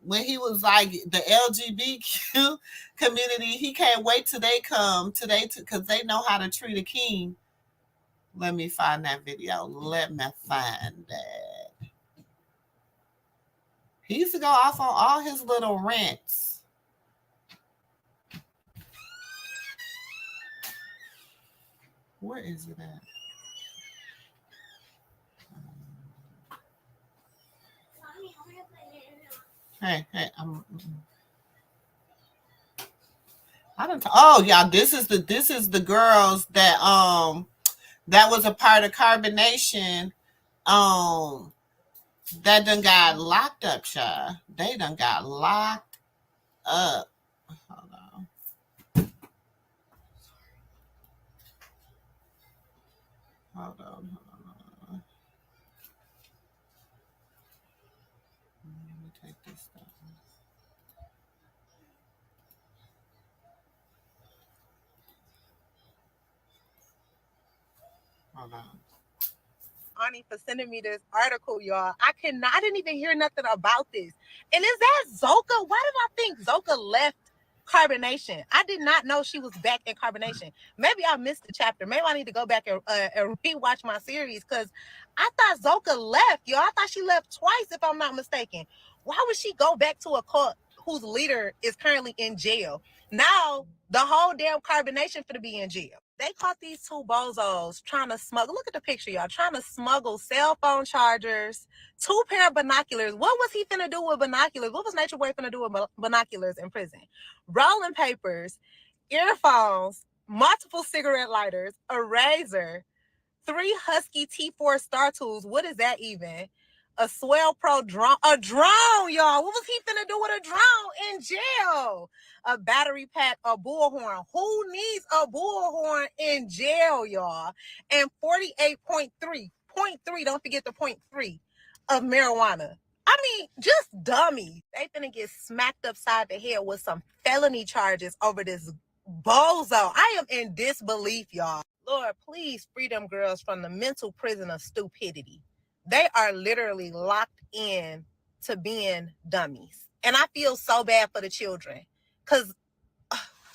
when he was like the LGBTQ community, he can't wait till they come today because they know how to treat a king. Let me find that video. Let me find that. He used to go off on all his little rants. Where is it at? Hey, I don't. Oh, y'all, this is the girls that that was a part of Carbonation. That done got locked up, child. They done got locked up. Hold on. Hold on. Let me take this stuff. Hold on. Ani for sending me this article, y'all. I didn't even hear nothing about this. And is that Zoka? Why did I think Zoka left Carbonation? I did not know she was back in Carbonation. Maybe I missed the chapter. Maybe I need to go back and rewatch my series because I thought Zoka left, y'all. I thought she left twice, if I'm not mistaken. Why would she go back to a cult whose leader is currently in jail? Now, the whole damn Carbonation finna be in jail. They caught these two bozos trying to smuggle. Look at the picture, y'all. Trying to smuggle cell phone chargers, 2 pair of binoculars. What was he finna do with binoculars? What was Nature Boy finna do with binoculars in prison? Rolling papers, earphones, multiple cigarette lighters, a razor, 3 Husky T4 Star Tools. What is that even? A Swell Pro drone. A drone, y'all. What was he finna do with a drone in jail? A battery pack, a bullhorn. Who needs a bullhorn in jail, y'all? And 48.3, don't forget the 0.3 of marijuana. I mean, just dummies. They finna get smacked upside the head with some felony charges over this bozo. I am in disbelief, y'all. Lord, please free them girls from the mental prison of stupidity. They are literally locked in to being dummies. And I feel so bad for the children. Because,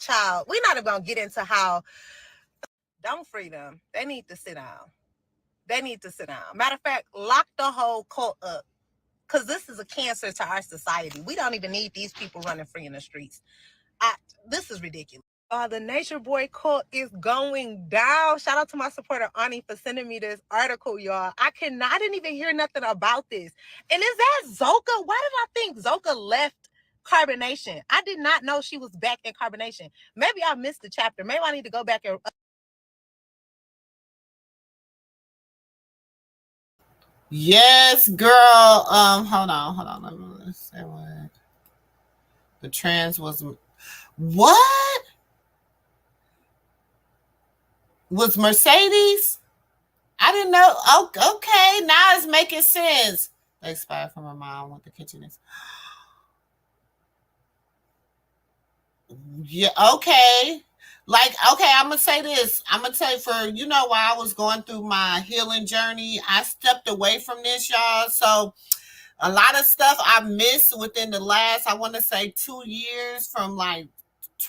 child, we're not even going to get into how, don't free them. They need to sit down. They need to sit down. Matter of fact, lock the whole cult up. Because this is a cancer to our society. We don't even need these people running free in the streets. This is ridiculous. The Nature Boy cult is going down. Shout out to my supporter, Ani, for sending me this article, y'all. I didn't even hear nothing about this. And is that Zoka? Why did I think Zoka left Carbonation? I did not know she was back in Carbonation. Maybe I missed the chapter. Maybe I need to go back and... Yes, girl. Hold on. Let me say what. The trans was... What? Was Mercedes? I didn't know. Oh, okay, now it's making sense. They expired from her mom. What the kitchen is. Yeah, okay. Like, okay, I'm gonna say this. I'm gonna tell you, for while I was going through my healing journey, I stepped away from this, y'all. So a lot of stuff I missed within the last, I want to say 2 years, from like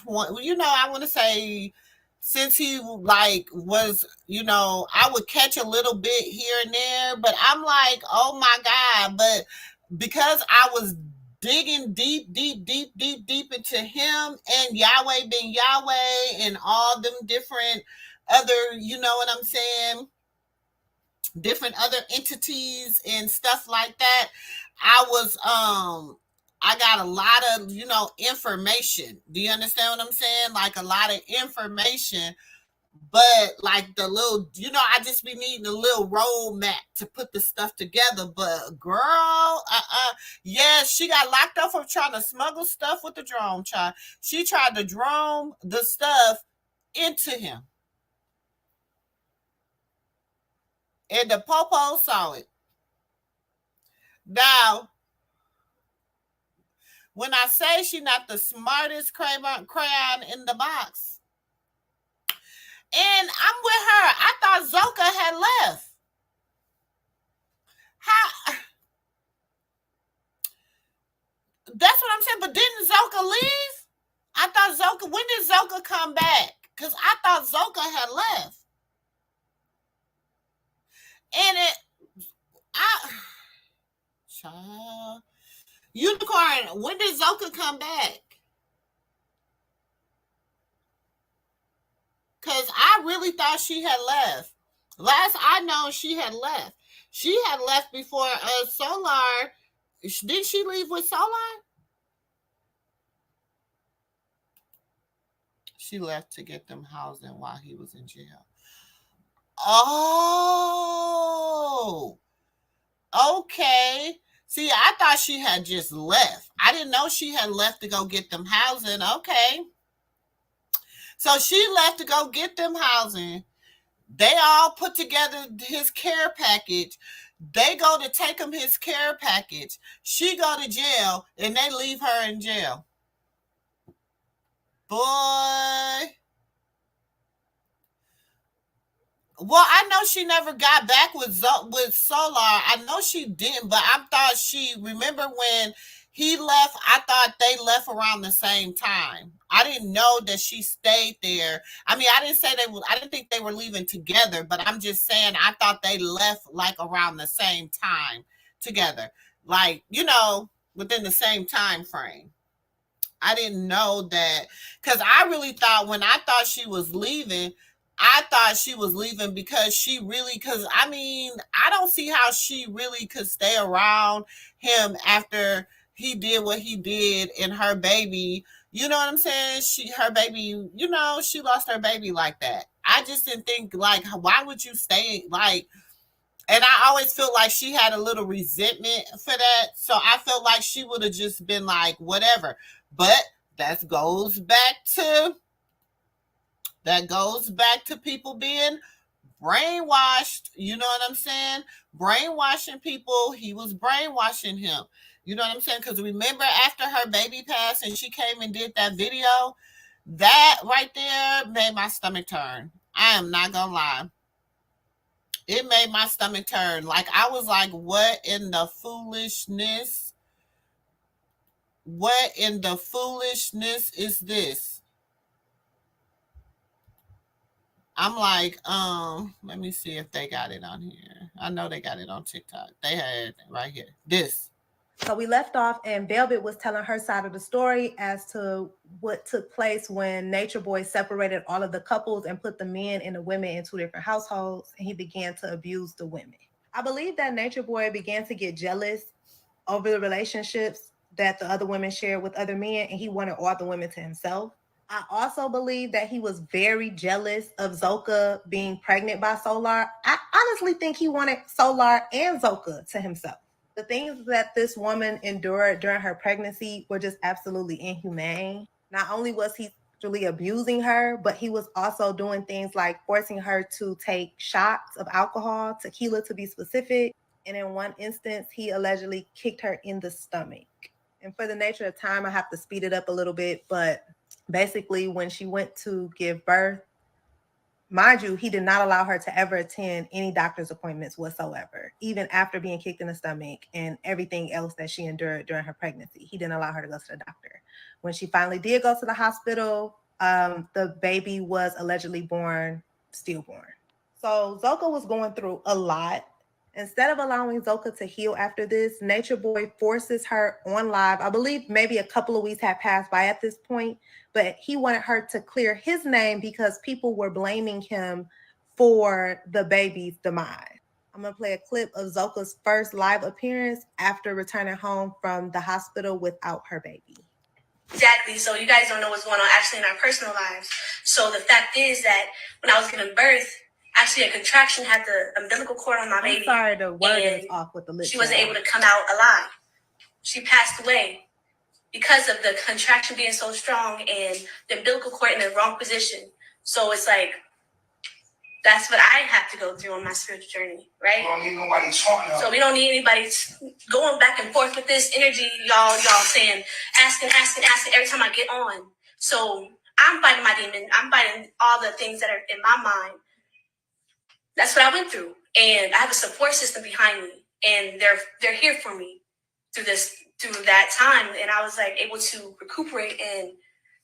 20, I want to say since he like was, I would catch a little bit here and there, but I'm like, oh my God. But because I was digging deep into him and Yahweh ben Yahweh and all them different other, you know what I'm saying, different other entities and stuff like that, I got a lot of, information. Do you understand what I'm saying? Like a lot of information, but like the little, I just be needing a little roadmap to put the stuff together. But girl, yeah, she got locked up for trying to smuggle stuff with the drone, child. She tried to drone the stuff into him. And the popo saw it. Now, when I say she not the smartest crayon in the box, and I'm with her, I thought Zoka had left. How? That's what I'm saying. But didn't Zoka leave? I thought Zoka. When did Zoka come back? Because I thought Zoka had left. And child, Unicorn, when did Zoka come back? Because I really thought she had left. Last I know, she had left. She had left before Solar. Did she leave with Solar? She left to get them housing while he was in jail. Oh, okay. See, I thought she had just left. I didn't know she had left to go get them housing. Okay. So she left to go get them housing. They all put together his care package. They go to take him his care package. She go to jail, and they leave her in jail. Boy. Well, I know she never got back with Solar. I know she didn't, but I thought remember when he left, I thought they left around the same time. I didn't know that she stayed there. I mean, I didn't think they were leaving together, but I'm just saying I thought they left like around the same time together. Like, within the same time frame. I didn't know that, because I really thought when I thought she was leaving, I thought she was leaving because I mean, I don't see how she really could stay around him after he did what he did and her baby, you know what I'm saying? Her baby, she lost her baby like that. I just didn't think, like, why would you stay, like, and I always felt like she had a little resentment for that. So I felt like she would have just been like, whatever. But that goes back to people being brainwashed. You know what I'm saying? Brainwashing people. He was brainwashing him. You know what I'm saying? Because remember after her baby passed and she came and did that video, that right there made my stomach turn. I am not going to lie. It made my stomach turn. Like, I was like, what in the foolishness? What in the foolishness is this? I'm like, let me see if they got it on here. I know they got it on TikTok. They had it right here. This. So we left off and Velvet was telling her side of the story as to what took place when Nature Boy separated all of the couples and put the men and the women in two different households, and he began to abuse the women. I believe that Nature Boy began to get jealous over the relationships that the other women shared with other men, and he wanted all the women to himself. I also believe that he was very jealous of Zoka being pregnant by Solar. I honestly think he wanted Solar and Zoka to himself. The things that this woman endured during her pregnancy were just absolutely inhumane. Not only was he actually abusing her, but he was also doing things like forcing her to take shots of alcohol, tequila to be specific. And in one instance, he allegedly kicked her in the stomach. And for the nature of time, I have to speed it up a little bit, but basically when she went to give birth, mind you, he did not allow her to ever attend any doctor's appointments whatsoever, even after being kicked in the stomach and everything else that she endured during her pregnancy. He didn't allow her to go to the doctor. When she finally did go to the hospital, the baby was allegedly born stillborn. So Zoka was going through a lot. Instead of allowing Zoka to heal after this, Nature Boy forces her on live. I believe maybe a couple of weeks had passed by at this point, but he wanted her to clear his name because people were blaming him for the baby's demise. I'm going to play a clip of Zoka's first live appearance after returning home from the hospital without her baby. Exactly. So you guys don't know what's going on actually in our personal lives. So the fact is that when I was giving birth, actually a contraction had the umbilical cord on my baby. I'm sorry, the word is off with the lips. She wasn't able to come out alive. She passed away because of the contraction being so strong and the umbilical cord in the wrong position. So it's like, that's what I have to go through on my spiritual journey, right? We don't need nobody talking. So we don't need anybody going back and forth with this energy, y'all saying, asking every time I get on. So I'm fighting my demon. I'm fighting all the things that are in my mind. That's what I went through. And I have a support system behind me. And they're here for me through that time. And I was like able to recuperate. And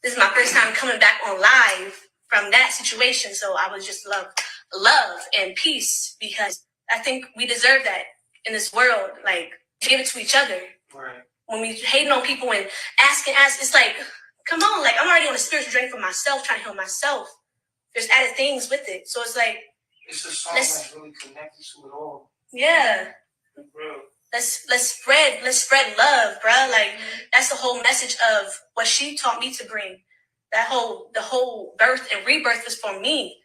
this is my first time coming back on live from that situation. So I was just love and peace, because I think we deserve that in this world. Like, give it to each other. Right. When we hating on people and ask, it's like, come on, like I'm already on a spiritual journey for myself, trying to heal myself. There's added things with it. So it's like, it's a song that's really connected to it all. Yeah. Let's spread love, bro. Like that's the whole message of what she taught me to bring. The whole birth and rebirth was for me.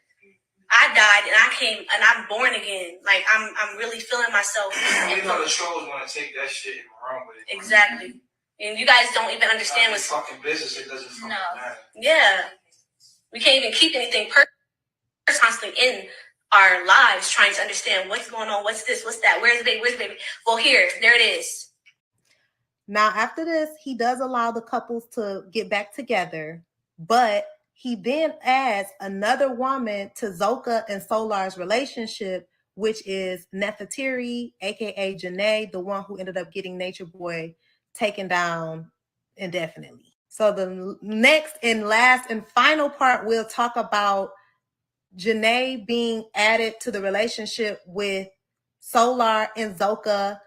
I died and I came and I'm born again. Like I'm really feeling myself. You know the trolls want to take that shit and run with it. Exactly. And you guys don't even understand what's fucking business. It doesn't fucking matter. Yeah. We can't even keep anything constantly in our lives trying to understand what's going on, what's this, what's that, where's the baby? Well, there it is. Now, after this, he does allow the couples to get back together, but he then adds another woman to Zoka and Solar's relationship, which is Nefertiti, aka Janae, the one who ended up getting Nature Boy taken down indefinitely. So the next and last and final part, we'll talk about Janae being added to the relationship with Solar and Zoka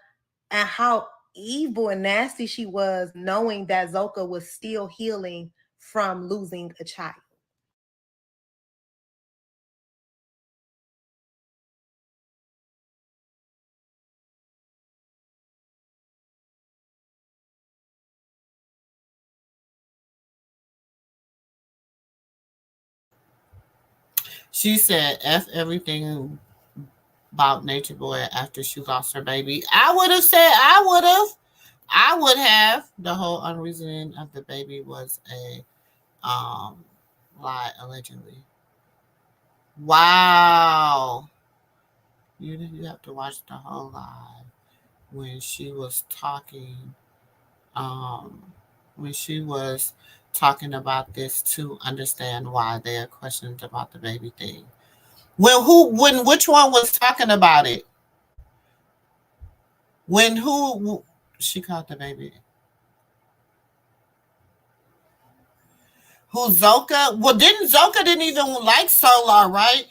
and how evil and nasty she was, knowing that Zoka was still healing from losing a child. She said F everything about Nature Boy after she lost her baby. I would have. The whole unreasoning of the baby was a lie, allegedly. Wow. You have to watch the whole live when she was talking about this to understand why there are questions about the baby thing. Which one was talking about it? She called the baby? Who, Zoka? Well, Zoka didn't even like Solar, right?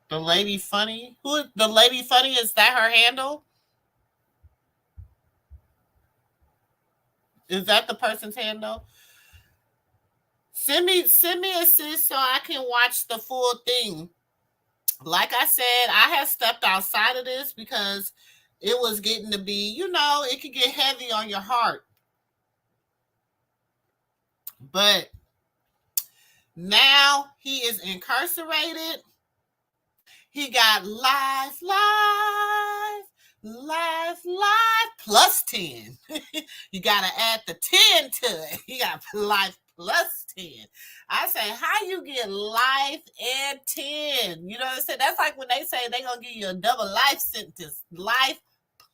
The Lady Funny? The Lady Funny, is that her handle? Is that the person's handle? Send me a sis so I can watch the full thing. Like I said, I have stepped outside of this because it was getting to be, it could get heavy on your heart. But now he is incarcerated. He got life plus 10. You got to add the 10 to it. You got life plus 10. I say, how you get life and 10? You know what I'm saying? That's like when they say they're going to give you a double life sentence. Life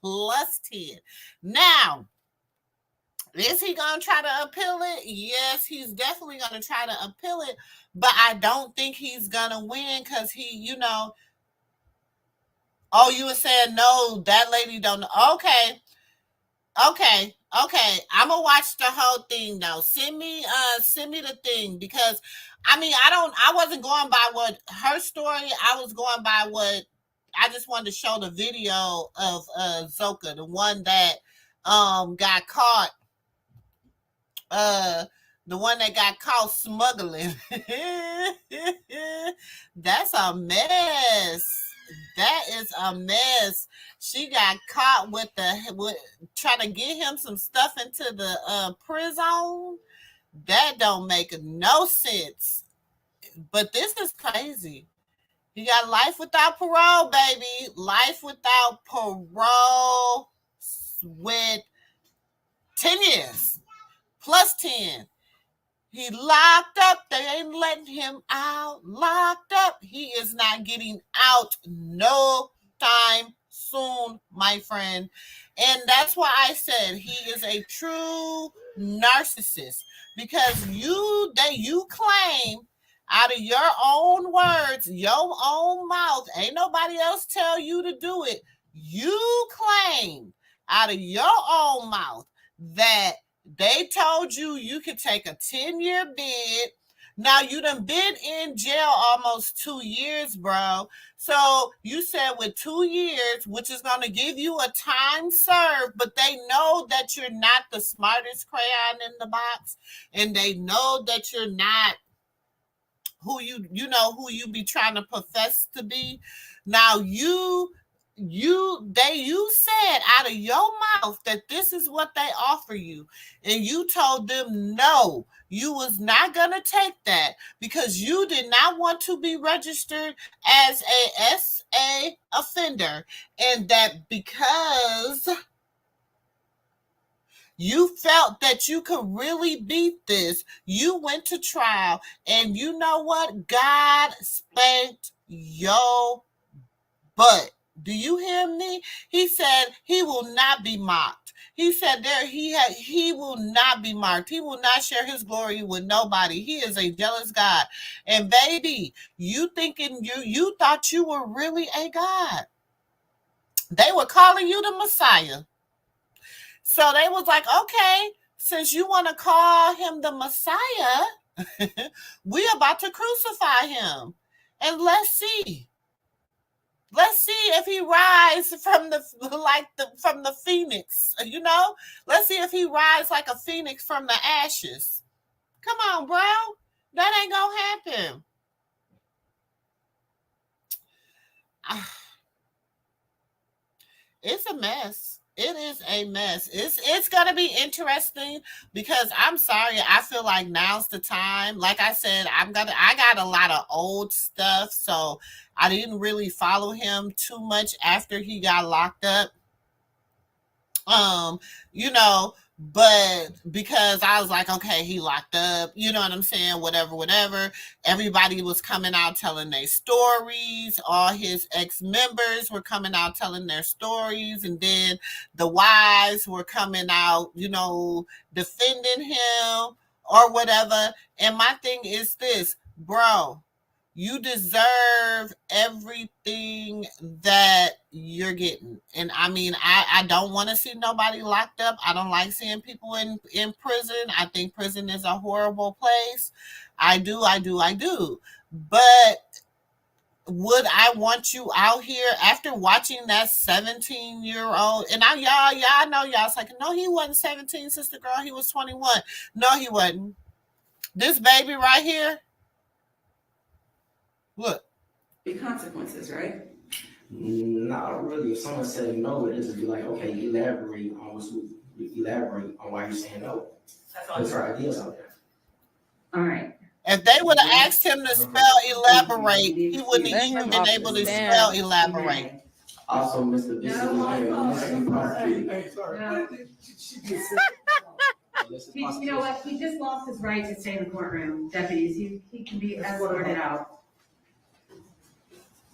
plus 10. Now, is he going to try to appeal it? Yes, he's definitely going to try to appeal it. But I don't think he's going to win because he, oh, you were saying no, that lady don't know. Okay. I'm gonna watch the whole thing though. Send me the thing because I wasn't going by what her story. I was going by what I just wanted to show the video of Zoka, the one that got caught. The one that got caught smuggling. That's a mess. That is a mess. She got caught with trying to get him some stuff into the prison. That don't make no sense. But this is crazy. You got life without parole, baby. Life without parole with 10 years. Plus 10. He locked up. They ain't letting him out. Locked up. He is not getting out no time soon, my friend. And that's why I said he is a true narcissist. Because you claim out of your own words, your own mouth, ain't nobody else tell you to do it. You claim out of your own mouth that they told you could take a 10-year bid. Now you done been in jail almost 2 years, bro. So you said with 2 years, which is going to give you a time served, but they know that you're not the smartest crayon in the box, and they know that you're not who who you be trying to profess to be. Now you said out of your mouth that this is what they offer you, and you told them no, you was not gonna take that because you did not want to be registered as a SA offender, and that because you felt that you could really beat this, you went to trial, and you know what? God spanked your butt. Do you hear me? He said he will not be mocked. He said he will not be marked. He will not share his glory with nobody. He is a jealous God. And baby, you thought you were really a God. They were calling you the Messiah. So they was like, okay, since you want to call him the Messiah, we about to crucify him. And let's see. Let's see if he rises from the phoenix, Let's see if he rises like a phoenix from the ashes. Come on, bro. That ain't gonna happen. It's a mess. It is a mess. It's gonna be interesting because I'm sorry, I feel like now's the time. Like I said, I got a lot of old stuff, so I didn't really follow him too much after he got locked up. But because I was like, okay, he locked up, you know what I'm saying? Whatever. Everybody was coming out telling their stories. All his ex-members were coming out telling their stories. And then the wives were coming out, defending him or whatever. And my thing is this, bro. You deserve everything that you're getting. And I mean, I don't want to see nobody locked up. I don't like seeing people in prison. I think prison is a horrible place. I do. But would I want you out here after watching that 17-year-old? And y'all know y'all's like, no, he wasn't 17, sister girl. He was 21. No, he wasn't. This baby right here, look. The consequences, right? Not really. If someone said no, it is to be like, okay, elaborate on why you're saying no. Put your ideas out there. All right. If they would have asked him to spell elaborate, he wouldn't have even been able to spell elaborate. Also, Mr. Bishop You know what? He just lost his right to stay in the courtroom. Deputies, he can be escorted out.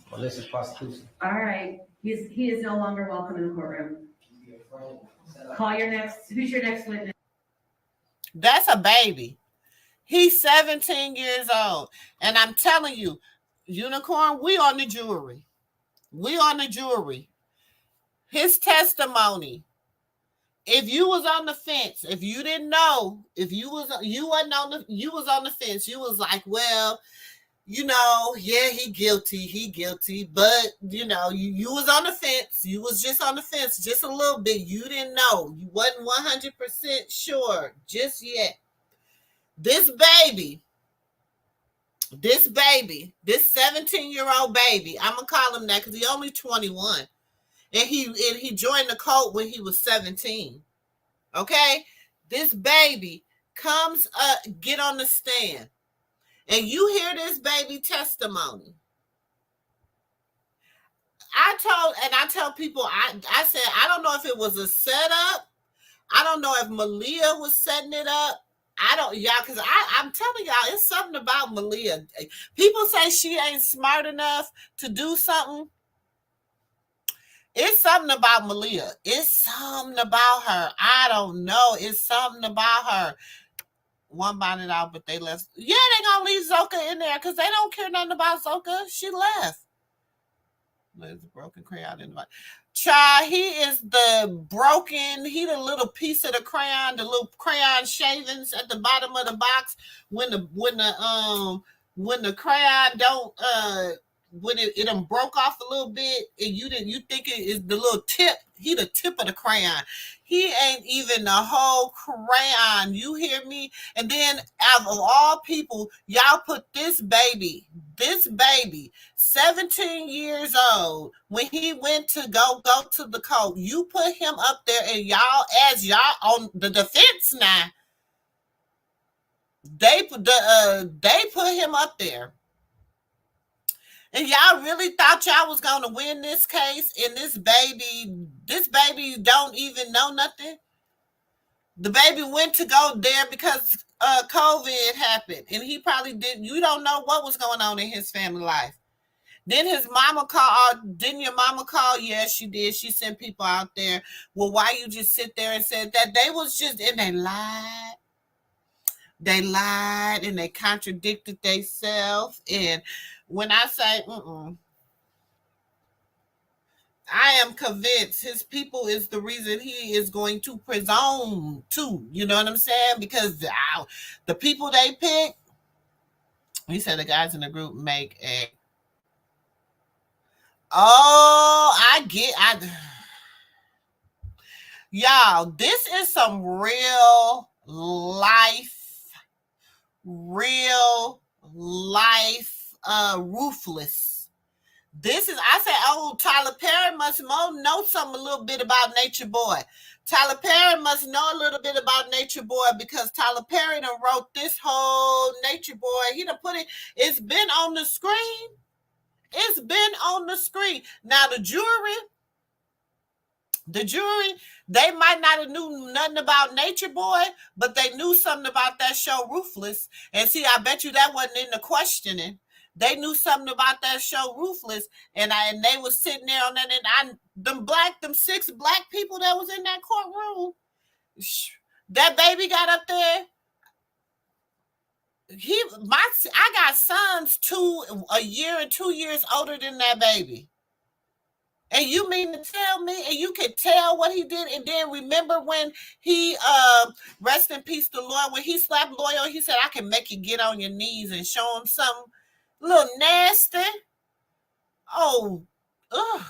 Malicious prosecution. All right. He is no longer welcome in the courtroom. Call your next. Who's your next witness? That's a baby. He's 17 years old. And I'm telling you, Unicorn, we on the jury. His testimony. If you was on the fence, if you didn't know, if you was on the fence, you was like, well, yeah, he guilty, but you was on the fence. You was just on the fence just a little bit. You didn't know. You wasn't 100% sure just yet. This 17-year-old baby, I'm gonna call him that because he only 21. And he joined the cult when he was 17. Okay? This baby comes up, get on the stand. And you hear this baby testimony. I tell people, I said, I don't know if it was a setup. I don't know if Malia was setting it up. Because I'm telling y'all, it's something about Malia. People say she ain't smart enough to do something. It's something about Malia. It's something about her. I don't know. It's something about her. One bonded out, but they left. Yeah, they gonna leave Zoka in there because they don't care nothing about Zoka. She left. There's a broken crayon in the body. Child, he is the broken, he the little piece of the crayon, the little crayon shavings at the bottom of the box when the crayon don't when it done broke off a little bit and you think it is the little tip. He the tip of the crayon. He ain't even the whole crayon. You hear me? And then out of all people, y'all put this baby, 17 years old, when he went to go to the court, you put him up there and y'all, as y'all on the defense now, they put him up there. And y'all really thought y'all was going to win this case, and this baby don't even know nothing? The baby went to go there because COVID happened, and he probably didn't. You don't know what was going on in his family life. Then his mama called. Didn't your mama call? Yes, she did. She sent people out there. Well, why you just sit there and said that? They was just, and they lied. They lied and they contradicted themselves. And when I say, I am convinced his people is the reason he is going to prison too. You know what I'm saying? Because the people they pick, he said the guys in the group make a. Y'all, this is some real life ruthless. This is, I say, Tyler Perry must know something a little bit about Nature Boy. Tyler Perry must know a little bit about Nature Boy because Tyler Perry done wrote this whole Nature Boy. He done put it, it's been on the screen. It's been on the screen. Now the jury, they might not have knew nothing about Nature Boy, but they knew something about that show Ruthless. And see, I bet you that wasn't in the questioning. They knew something about that show Ruthless, and they was sitting there on that, and them 6 black people that was in that courtroom, that baby got up there. I got sons 1 year and 2 years older than that baby. And you mean to tell me, and you could tell what he did, and then remember when he, rest in peace to Lloyd, when he slapped Lloyd, he said, I can make you get on your knees and show him something a little nasty. Oh, ugh.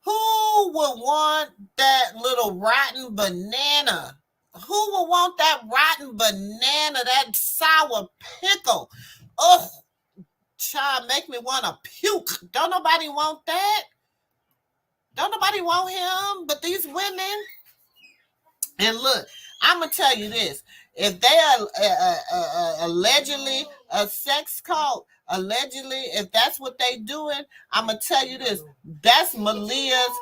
Who would want that little rotten banana? Who would want that rotten banana, that sour pickle? Oh, child, make me want to puke. Don't nobody want that. Don't nobody want him but these women. And look, I'm going to tell you this. If they are allegedly a sex cult, allegedly, if that's what they doing, I'm going to tell you this. That's Malia's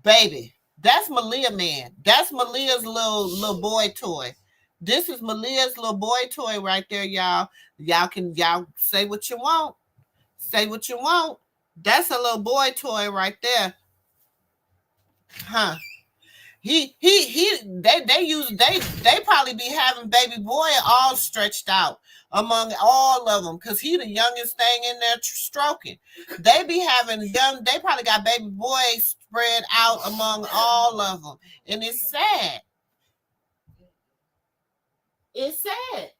baby. That's Malia, man. That's Malia's little boy toy. This is Malia's little boy toy right there, y'all. Y'all say what you want. Say what you want. That's a little boy toy right there. Huh. They probably be having baby boy all stretched out among all of them because he the youngest thing in there stroking. They be having they probably got baby boy spread out among all of them. And it's sad. It's sad.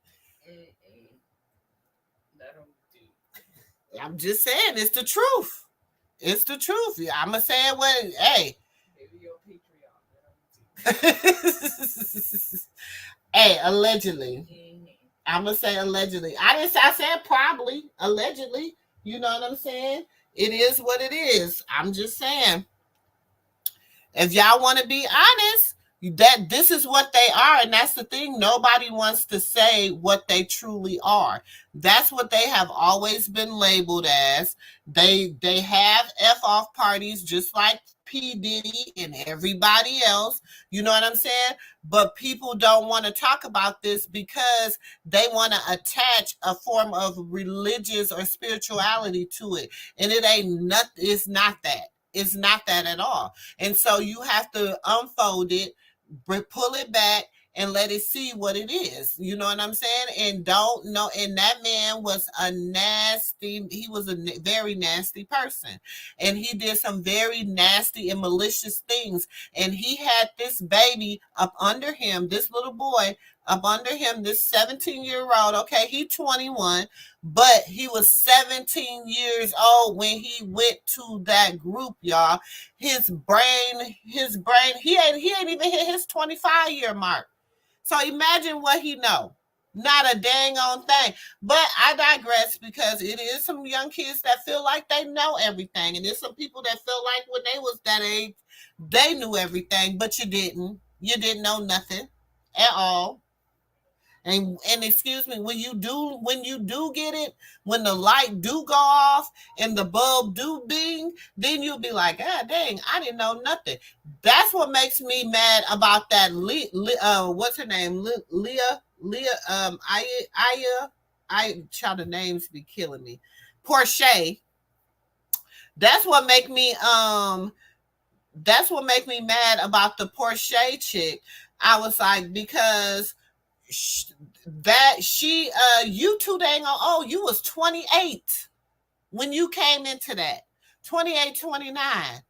I'm just saying, it's the truth. It's the truth. I'm going to say it when, hey. Hey, allegedly. I'm going to say allegedly. I said probably, allegedly. You know what I'm saying? It is what it is. I'm just saying. If y'all want to be honest, that this is what they are, and that's the thing. Nobody wants to say what they truly are. That's what they have always been labeled as. They have F-off parties just like P. Diddy and everybody else. You know what I'm saying? But people don't want to talk about this because they want to attach a form of religious or spirituality to it. And it ain't nothing. It's not that. It's not that at all. And so you have to unfold it, pull it back, and let it see what it is. You know what I'm saying? And don't know. And that man was he was a very nasty person. And he did some very nasty and malicious things. And he had this baby up under him, this little boy up under him, this 17-year-old. Okay, he 21, but he was 17 years old when he went to that group, y'all. His brain, he ain't even hit his 25-year mark. So imagine what he know. Not a dang on thing. But I digress, because it is some young kids that feel like they know everything. And there's some people that feel like when they was that age, they knew everything, but you didn't. You didn't know nothing at all. And excuse me, when you do get it, when the light do go off and the bulb do bing, then you'll be like, ah, dang, I didn't know nothing. That's what makes me mad about that. What's her name? Leah. Child, the names be killing me. Portia. That's what make me mad about the Portia chick. I was like, because you too dang old. You was 28 when you came into that. 28, 29.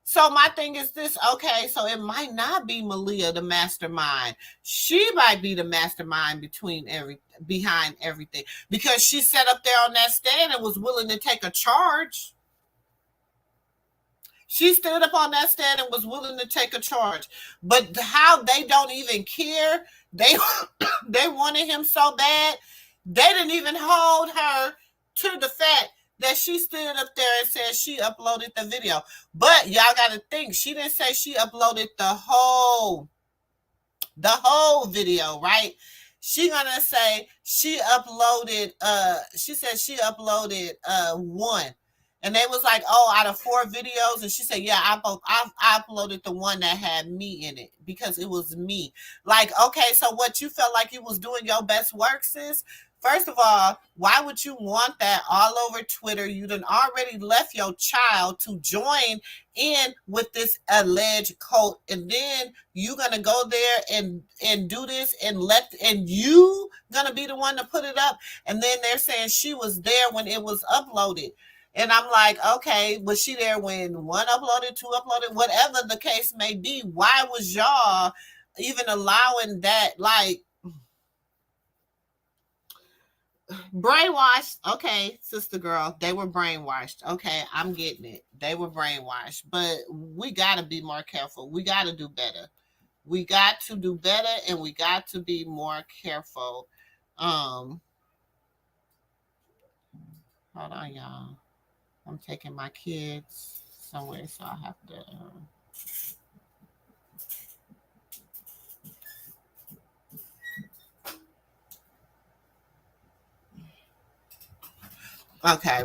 So my thing is this, okay, so it might not be Malia the mastermind. She might be the mastermind behind everything, because she sat up there on that stand and was willing to take a charge. She stood up on that stand and was willing to take a charge. But how they don't even care, they wanted him so bad, they didn't even hold her to the fact that she stood up there and said she uploaded the video. But y'all got to think, she didn't say she uploaded the whole video, right? She gonna say she uploaded, she said she uploaded one. And they was like, oh, out of 4 videos. And she said, yeah, I uploaded the one that had me in it because it was me. Like, okay, so what, you felt like you was doing your best work, sis? First of all, why would you want that all over Twitter? You done already left your child to join in with this alleged cult. And then you going to go there and do this and you going to be the one to put it up. And then they're saying she was there when it was uploaded. And I'm like, okay, was she there when 1 uploaded, 2 uploaded, whatever the case may be? Why was y'all even allowing that? Like, brainwashed. Okay, SistaGirl, they were brainwashed. Okay, I'm getting it. They were brainwashed. But we got to be more careful. We got to do better. We got to do better, and we got to be more careful. Hold on, y'all. I'm taking my kids somewhere, so I have to. Okay.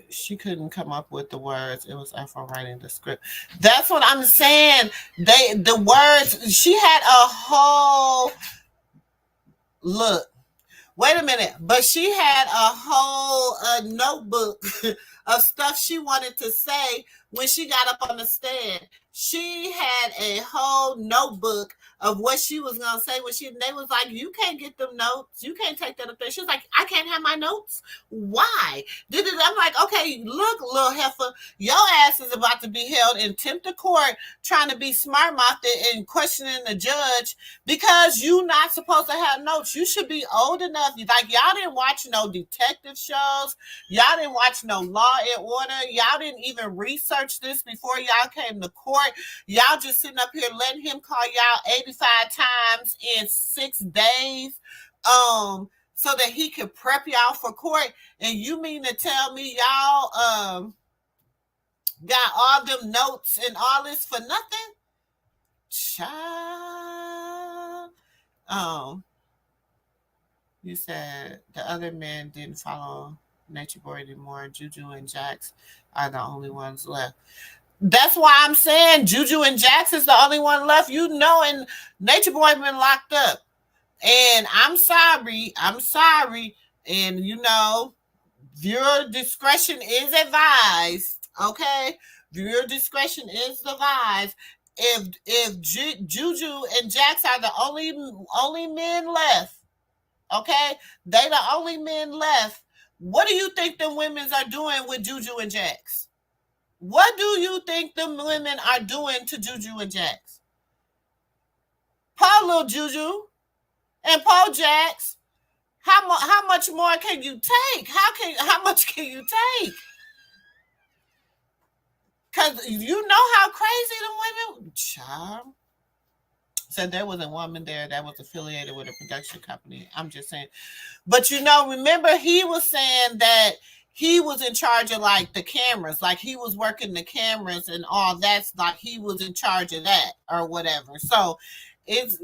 She couldn't come up with the words. It was Afro writing the script. That's what I'm saying. The words. She had a whole look. Wait a minute, but she had a whole notebook of stuff she wanted to say when she got up on the stand. She had a whole notebook of what she was going to say when they was like, you can't get them notes. You can't take that up there. She was like, I can't have my notes. Why? I'm like, okay, look, little heifer, your ass is about to be held in contempt of court trying to be smart-mouthed and questioning the judge because you're not supposed to have notes. You should be old enough. Like, y'all didn't watch no detective shows. Y'all didn't watch no Law and Order. Y'all didn't even research this before y'all came to court. Y'all just sitting up here letting him call y'all 85 times in 6 days so that he could prep y'all for court. And you mean to tell me y'all got all them notes and all this for nothing? Child. You said the other men didn't follow Nature Boy anymore. Juju and Jax are the only ones left. That's why I'm saying Juju and Jax is the only one left. You know, and Nature Boy been locked up. And I'm sorry. And, you know, viewer discretion is advised. Okay? Viewer discretion is advised. Juju and Jax are the only men left, okay, they the only men left. What do you think the women's are doing with Juju and Jax? What do you think the women are doing to Juju and Jax? Poor little Juju and Paul Jax. How much more can you take? How much can you take? Because you know how crazy the women. Child. Said there was a woman there that was affiliated with a production company. I'm just saying. But remember he was saying that he was in charge of like the cameras, like he was working the cameras and all that's like he was in charge of that or whatever. So it's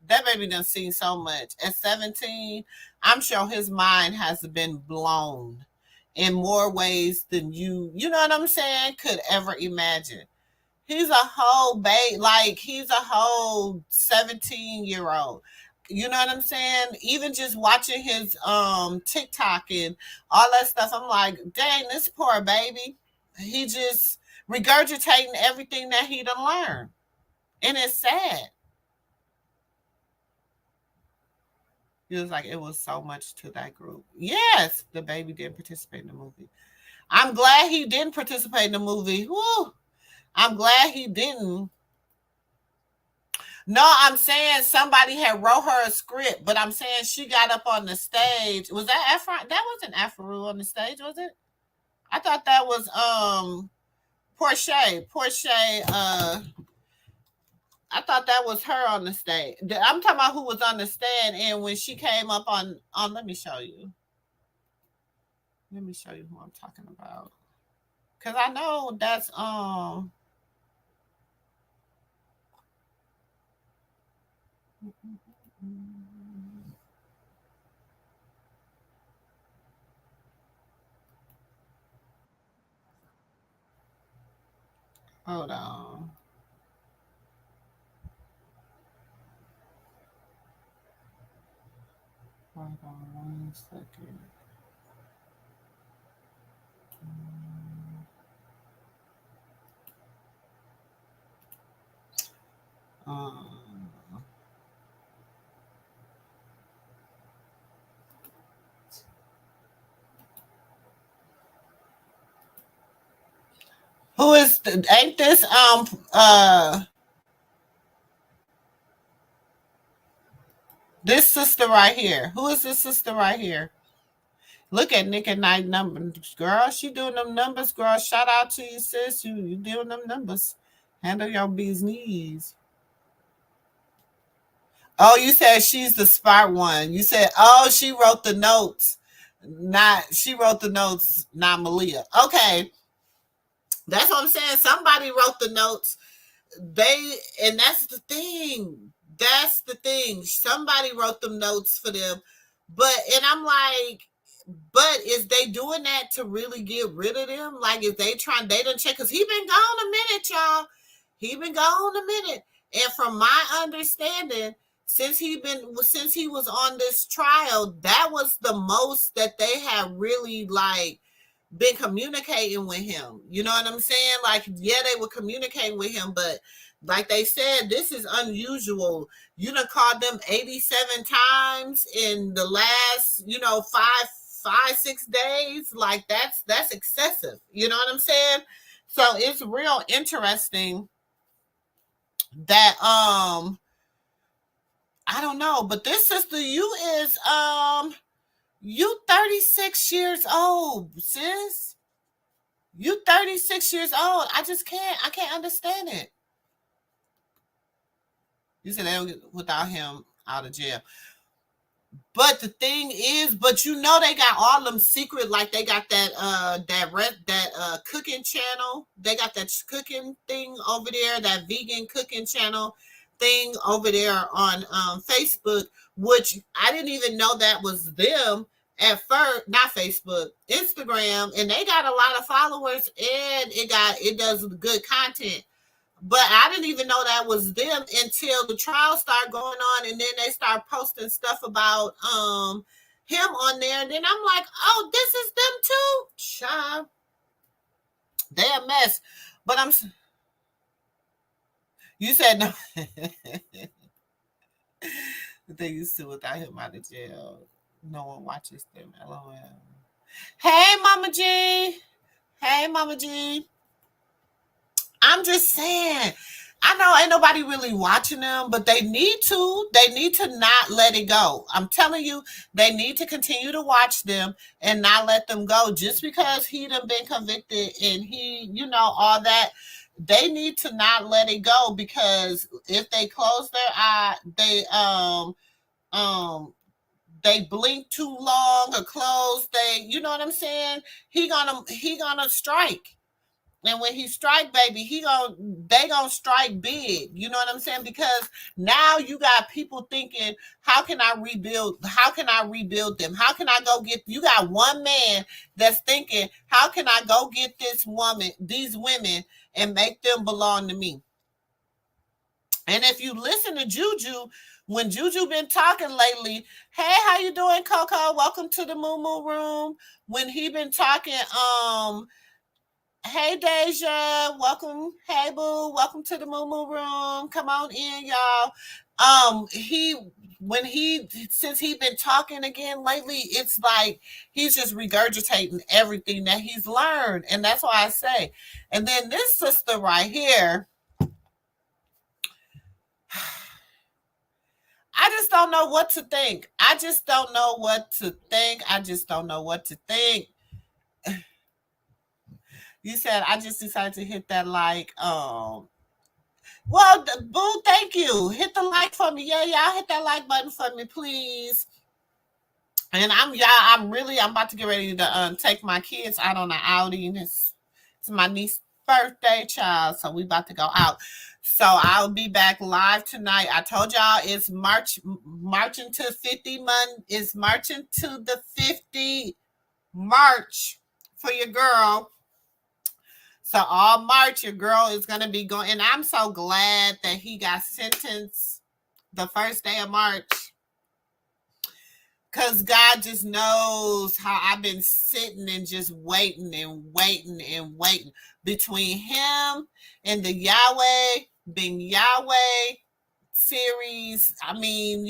that baby done seen so much. At 17, I'm sure his mind has been blown in more ways than you know what I'm saying, could ever imagine. He's a whole babe, like he's a whole 17-year-old. You know what I'm saying? Even just watching his TikTok and all that stuff, I'm like, dang, this poor baby. He just regurgitating everything that he done learned. And it's sad. He was like, it was so much to that group. Yes, the baby didn't participate in the movie. I'm glad he didn't participate in the movie. Woo. I'm glad he didn't. No, I'm saying somebody had wrote her a script, but I'm saying she got up on the stage. Was that Efron? That wasn't Afro on the stage, was it? I thought that was Portia. I thought that was her on the stage. I'm talking about who was on the stand, and when she came up on let me show you. Let me show you who I'm talking about. Cause I know that's hold on. Hold on 1 second. Who is ain't this this sister right here? Who is this sister right here? Look at Nick at Night numbers, girl. She doing them numbers, girl. Shout out to you, sis. You doing them numbers. Handle your business. Oh, you said she's the smart one. You said, oh, she wrote the notes. She wrote the notes, not Malia. Okay. That's what I'm saying. Somebody wrote the notes. And that's the thing. That's the thing. Somebody wrote them notes for them. And I'm like, but is they doing that to really get rid of them? Like, if they done check, because he been gone a minute, y'all. He been gone a minute. And from my understanding, since he was on this trial, that was the most that they have really like been communicating with him. You know what I'm saying? Like, yeah, they were communicating with him, but like they said, this is unusual. You done called them 87 times in the last, 5-6 days. Like that's excessive. You know what I'm saying? So it's real interesting that I don't know, but this sister, you 36 years old, sis. You 36 years old. I can't understand it. You said they don't get without him out of jail. But the thing is, they got all them secret, like they got that cooking channel. They got that cooking thing over there, that vegan cooking channel thing over there on Facebook, which I didn't even know that was them at first. Not Facebook, Instagram, and they got a lot of followers, and it does good content. But I didn't even know that was them until the trial started going on, and then they start posting stuff about him on there. And then I'm like, oh, this is them too? Child. They a mess. But You said no. They used to without him out of jail. No one watches them. LOL. Hey, Mama G. Hey, Mama G. I'm just saying. I know ain't nobody really watching them, but they need to. They need to not let it go. I'm telling you, they need to continue to watch them and not let them go. Just because he done been convicted and he, all that, they need to not let it go, because if they close their eye, they blink too long or close, you know what I'm saying? He gonna strike. And when he strike, baby, they gonna strike big. You know what I'm saying? Because now you got people thinking, how can I rebuild? How can I rebuild them? How can I go get? You got one man that's thinking, how can I go get these women, and make them belong to me? And if you listen to Juju, when Juju been talking lately, hey, how you doing, Coco? Welcome to the MooMoo room. When he been talking, hey, Deja, welcome. Hey, boo, welcome to the MooMoo room. Come on in, y'all. Since he been talking again lately, it's like he's just regurgitating everything that he's learned. And that's why I say. And then this sister right here, I just don't know what to think. I just don't know what to think. You said I just decided to hit that like. Well, boo, thank you. Hit the like for me. Yeah, y'all hit that like button for me, please. And I'm about to get ready to take my kids out on an outing. It's my niece's birthday, child, so we about to go out. So I'll be back live tonight. I told y'all it's marching to 50 month. It's marching to the 50 march for your girl. So all March, your girl is gonna be going, and I'm so glad that he got sentenced the first day of March. Because God just knows how I've been sitting and just waiting between him and the Yahweh series. I mean,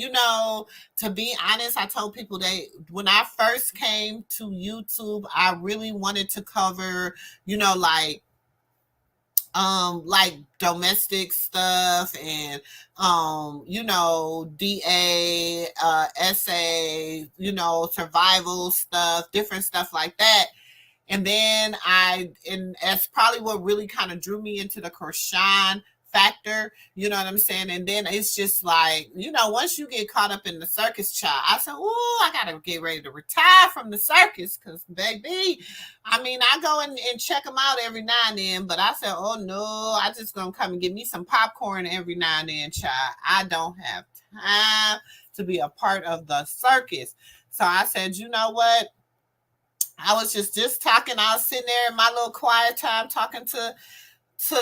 to be honest, I told people that when I first came to YouTube, I really wanted to cover, like domestic stuff and DA, essay, survival stuff, different stuff like that. And then that's probably what really kind of drew me into the Krishan factor, you know what I'm saying? And then it's just like, once you get caught up in the circus, child, I said, oh, I gotta get ready to retire from the circus, because baby, I go and check them out every now and then, but I said, oh no, I just gonna come and get me some popcorn every now and then, child. I don't have time to be a part of the circus. So I said, you know what? I was just talking. I was sitting there in my little quiet time talking to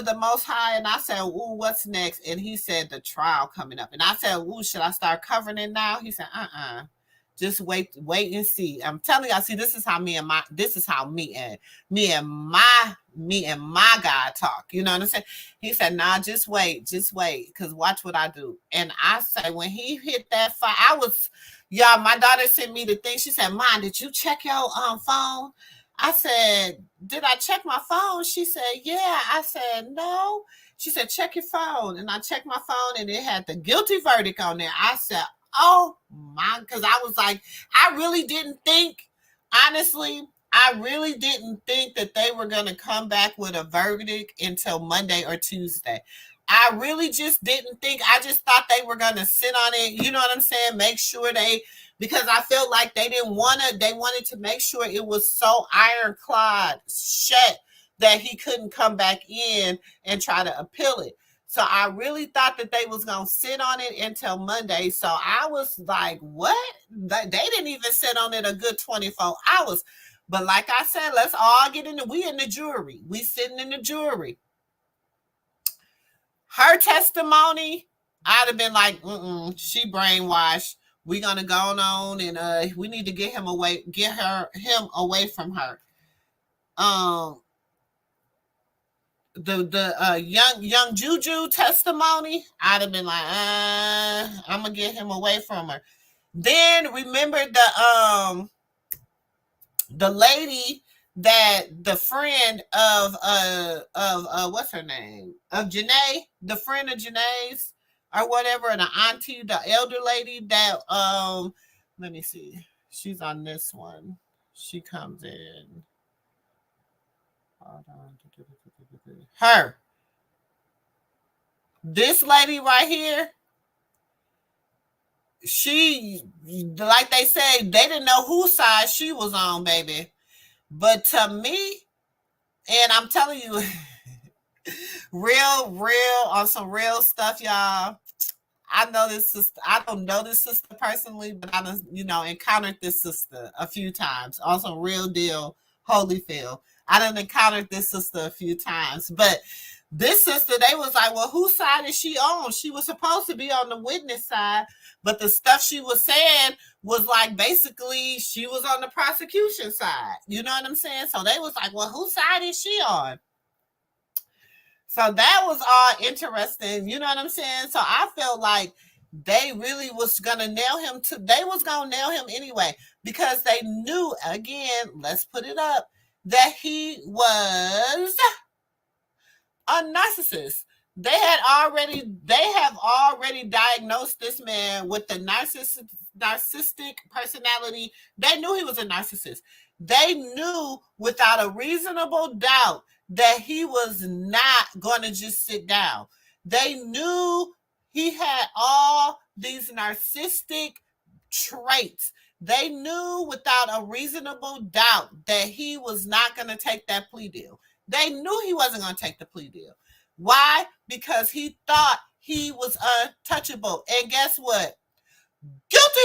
the Most High, and I said, ooh, what's next? And he said, the trial coming up. And I said, ooh, should I start covering it now? He said, just wait and see. I'm telling y'all, see, this is how me and my God talk. You know what I'm saying? He said, nah, just wait, because watch what I do. And I say, when he hit that fire, y'all, my daughter sent me the thing. She said, Mom, did you check your phone? I said, did I check my phone? She said, yeah. I said, no. She said, check your phone. And I checked my phone, and it had the guilty verdict on there. I said, oh my, because I was like, I really didn't think, honestly, that they were going to come back with a verdict until Monday or Tuesday. I really just didn't think. I just thought they were going to sit on it. You know what I'm saying? Make sure because I felt like they wanted to make sure it was so ironclad shut that he couldn't come back in and try to appeal it. So I really thought that they was going to sit on it until Monday. So I was like, what? They didn't even sit on it a good 24 hours. But like I said, let's all get we in the jury. We sitting in the jury. Her testimony, I'd have been like, she brainwashed. We're going to go on and we need to get him away from her. young Juju testimony, I'd have been like, I'm gonna get him away from her. Then remember the lady that the friend of what's her name? Of Janae, the friend of Janae's or whatever, and the auntie, the elder lady that let me see. She's on this one. She comes in. Hold on. Her. This lady right here, she, like they say, they didn't know whose side she was on, baby. But to me, and I'm telling you, real on some real stuff, y'all. I know this sister. I don't know this sister personally, but I encountered this sister a few times on some real deal Holyfield. I done encountered this sister a few times, but this sister, they was like, well, whose side is she on? She was supposed to be on the witness side, but the stuff she was saying was like, basically, she was on the prosecution side. You know what I'm saying? So they was like, well, whose side is she on? So that was all interesting. You know what I'm saying? So I felt like they really was going to nail him they was going to nail him anyway, because they knew, again, let's put it up, that he was a narcissist. They have already diagnosed this man with the narcissistic personality. They knew he was a narcissist. They knew without a reasonable doubt that he was not going to just sit down. They knew he had all these narcissistic traits. They knew without a reasonable doubt that he was not going to take that plea deal. They knew he wasn't going to take the plea deal. Why? Because he thought he was untouchable. And guess what? Guilty.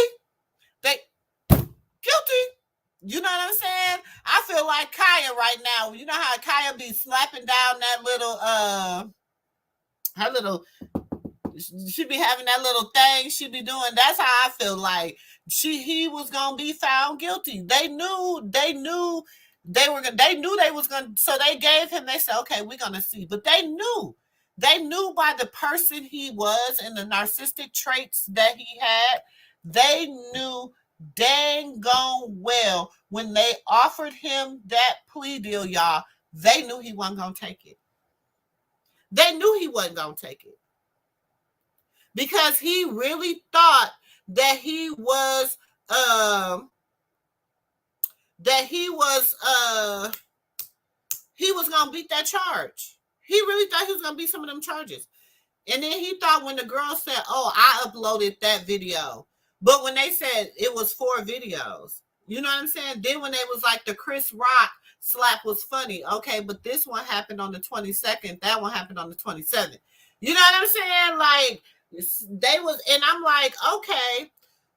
You know what I'm saying? I feel like Kaya right now. You know how Kaya be slapping down that little, her little, she be having that little thing she be doing. That's how I feel like he was going to be found guilty. They knew they was going to, so they gave him, they said, okay, we're going to see. But they knew by the person he was and the narcissistic traits that he had, they knew dang gone well when they offered him that plea deal, y'all, they knew he wasn't going to take it. They knew he wasn't going to take it. Because he really thought that he was gonna beat that charge. He really thought he was gonna beat some of them charges. And then he thought when the girl said, oh, I uploaded that video. But when they said it was 4 videos, you know what I'm saying? Then when they was like the Chris Rock slap was funny. Okay, but this one happened on the 22nd. That one happened on the 27th. You know what I'm saying? Like, they was, and I'm like, okay,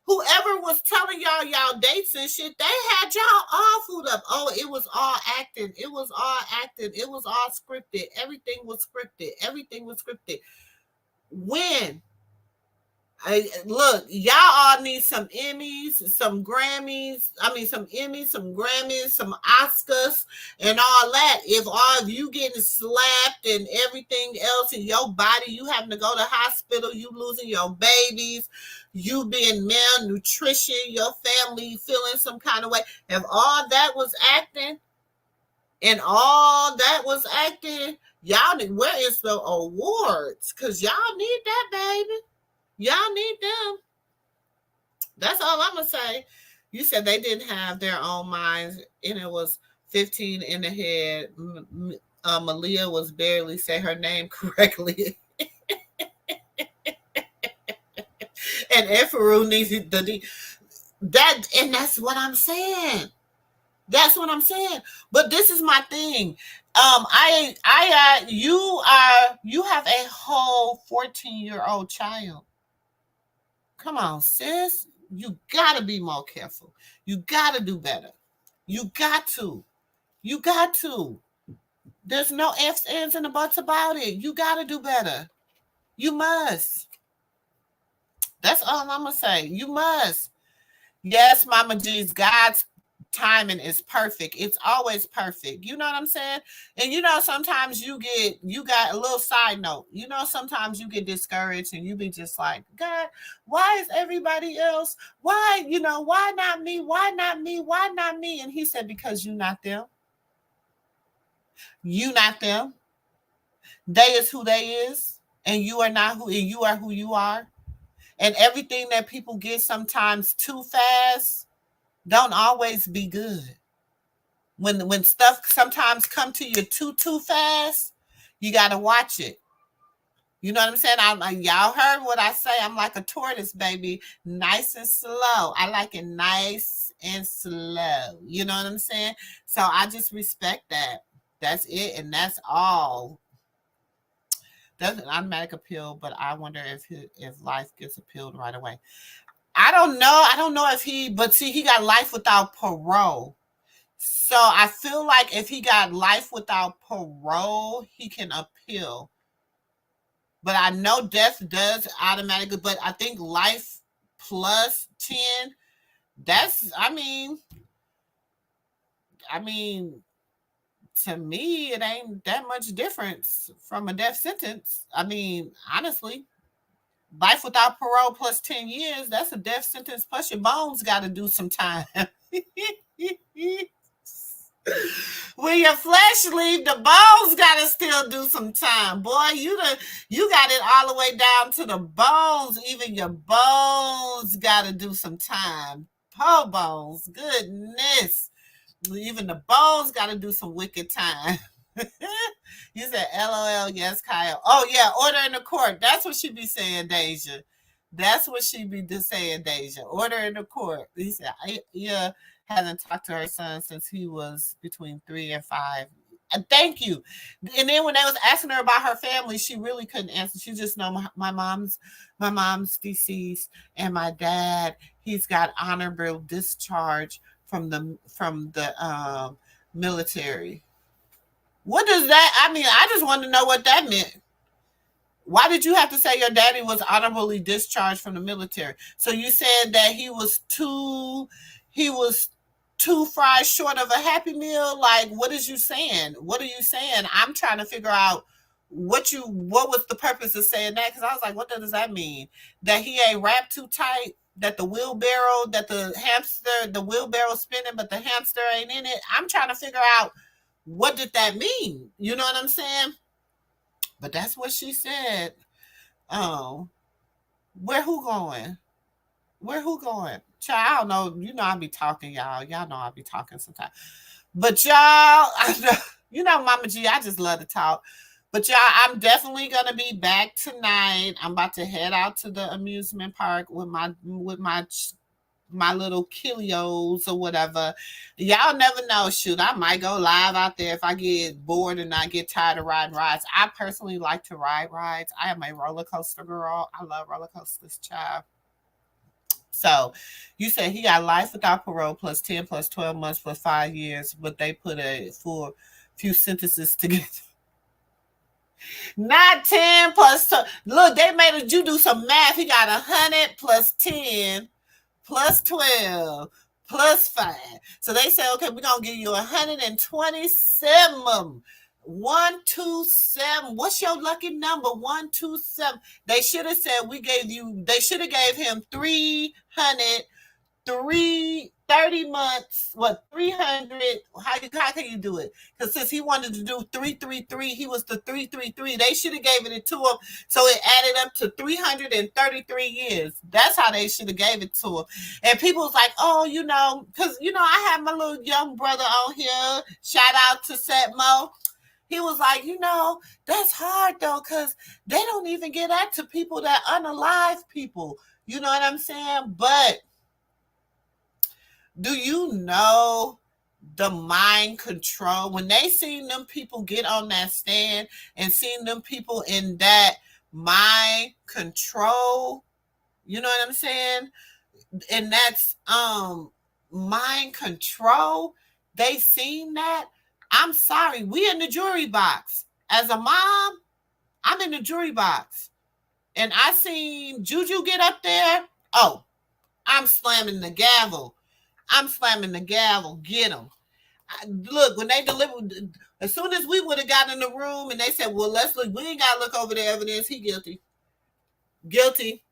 whoever was telling y'all dates and shit, they had y'all all fooled up. Oh, it was all acting. It was all acting. It was all scripted. Everything was scripted. When? Look, y'all all need some Emmys, some Grammys, some Oscars, and all that. If all of you getting slapped and everything else in your body, you having to go to hospital, you losing your babies, you being malnutrition, your family feeling some kind of way. If all that was acting, y'all need, where is the awards? Because y'all need that, baby. Y'all need them. That's all I'm going to say. You said they didn't have their own minds, and it was 15 in the head. Malia was barely say her name correctly. And Efaru needs that, and that's what I'm saying. But this is my thing. You have a whole 14-year-old child. Come on, sis. You got to be more careful. You got to do better. You got to. There's no ifs, ands, and buts about it. You got to do better. You must. That's all I'm going to say. You must. Yes, Mama G's, God's timing is perfect. It's always perfect. You know what I'm saying? And sometimes you got a little side note. Sometimes you get discouraged and you be just like, God, why is everybody else? Why, why not me? Why not me? Why not me? And he said, because you not them. You not them. They is who they is. And you are not who, and you are who you are. And everything that people get sometimes too fast don't always be good. When stuff sometimes come to you too fast, you got to watch it. You know what I'm saying? Y'all heard what I say. I'm like a tortoise, baby. Nice and slow. I like it nice and slow. You know what I'm saying? So I just respect that. That's it. And that's all. That's an automatic appeal, but I wonder if life gets appealed right away. I don't know if but see, he got life without parole. So I feel like if he got life without parole, he can appeal. But I know death does automatically, but I think life plus 10, that's, I mean, to me, it ain't that much difference from a death sentence. I mean, honestly, life without parole plus 10 years, that's a death sentence, plus your bones got to do some time. When your flesh leave, the bones gotta still do some time. Boy, you got it all the way down to the bones. Even your bones gotta do some time. Po bones, goodness. Even the bones gotta do some wicked time. You said LOL, yes, Kyle. Oh yeah, order in the court. That's what she be saying, Deja. That's what she be saying, Deja. Order in the court. He said, yeah, hasn't talked to her son since he was between 3 and 5. And thank you. And then when they was asking her about her family, she really couldn't answer. She just know my mom's deceased, and my dad, he's got honorable discharge from the military. What does that? I mean, I just want to know what that meant. Why did you have to say your daddy was honorably discharged from the military? So you said that he was two fries short of a Happy Meal? Like, what is you saying? What are you saying? I'm trying to figure out what was the purpose of saying that? Because I was like, what does that mean? That he ain't wrapped too tight? That the wheelbarrow spinning, but the hamster ain't in it? I'm trying to figure out, what did that mean? You know what I'm saying? But that's what she said. Oh, where who going? Child, I don't know. I be talking, y'all. Y'all know I be talking sometimes. But y'all, Mama G, I just love to talk. But y'all, I'm definitely gonna be back tonight. I'm about to head out to the amusement park with my little Kilios or whatever. Y'all never know. Shoot, I might go live out there if I get bored and I get tired of riding rides. I personally like to ride rides. I am a roller coaster girl. I love roller coasters, child. So you said he got life without parole plus 10 plus 12 months plus 5 years, but they put a full few sentences together. Not 10 plus 12. Look, they made you do some math. He got 100 plus 10 plus 12 plus 5. So they said, okay, we're going to give you 127. 127. What's your lucky number? 127. They should have said they should have gave him 30 months. What, 300? How can you do it? Because since he wanted to do 333, he was the 333. They should have gave it to him. So it added up to 333 years. That's how they should have gave it to him. And people was like, oh, because, I have my little young brother on here. Shout out to Setmo. He was like, that's hard though, because they don't even get that to people that unalive people. You know what I'm saying? But do you know the mind control? When they seen them people get on that stand and seen them people in that mind control, you know what I'm saying? And that's mind control. They seen that. I'm sorry, we in the jury box. As a mom, I'm in the jury box. And I seen Juju get up there. Oh, I'm slamming the gavel. I'm slamming the gavel. Get them. Look, when they delivered, as soon as we would have gotten in the room and they said, well, let's look, we ain't got to look over the evidence. He guilty. Guilty.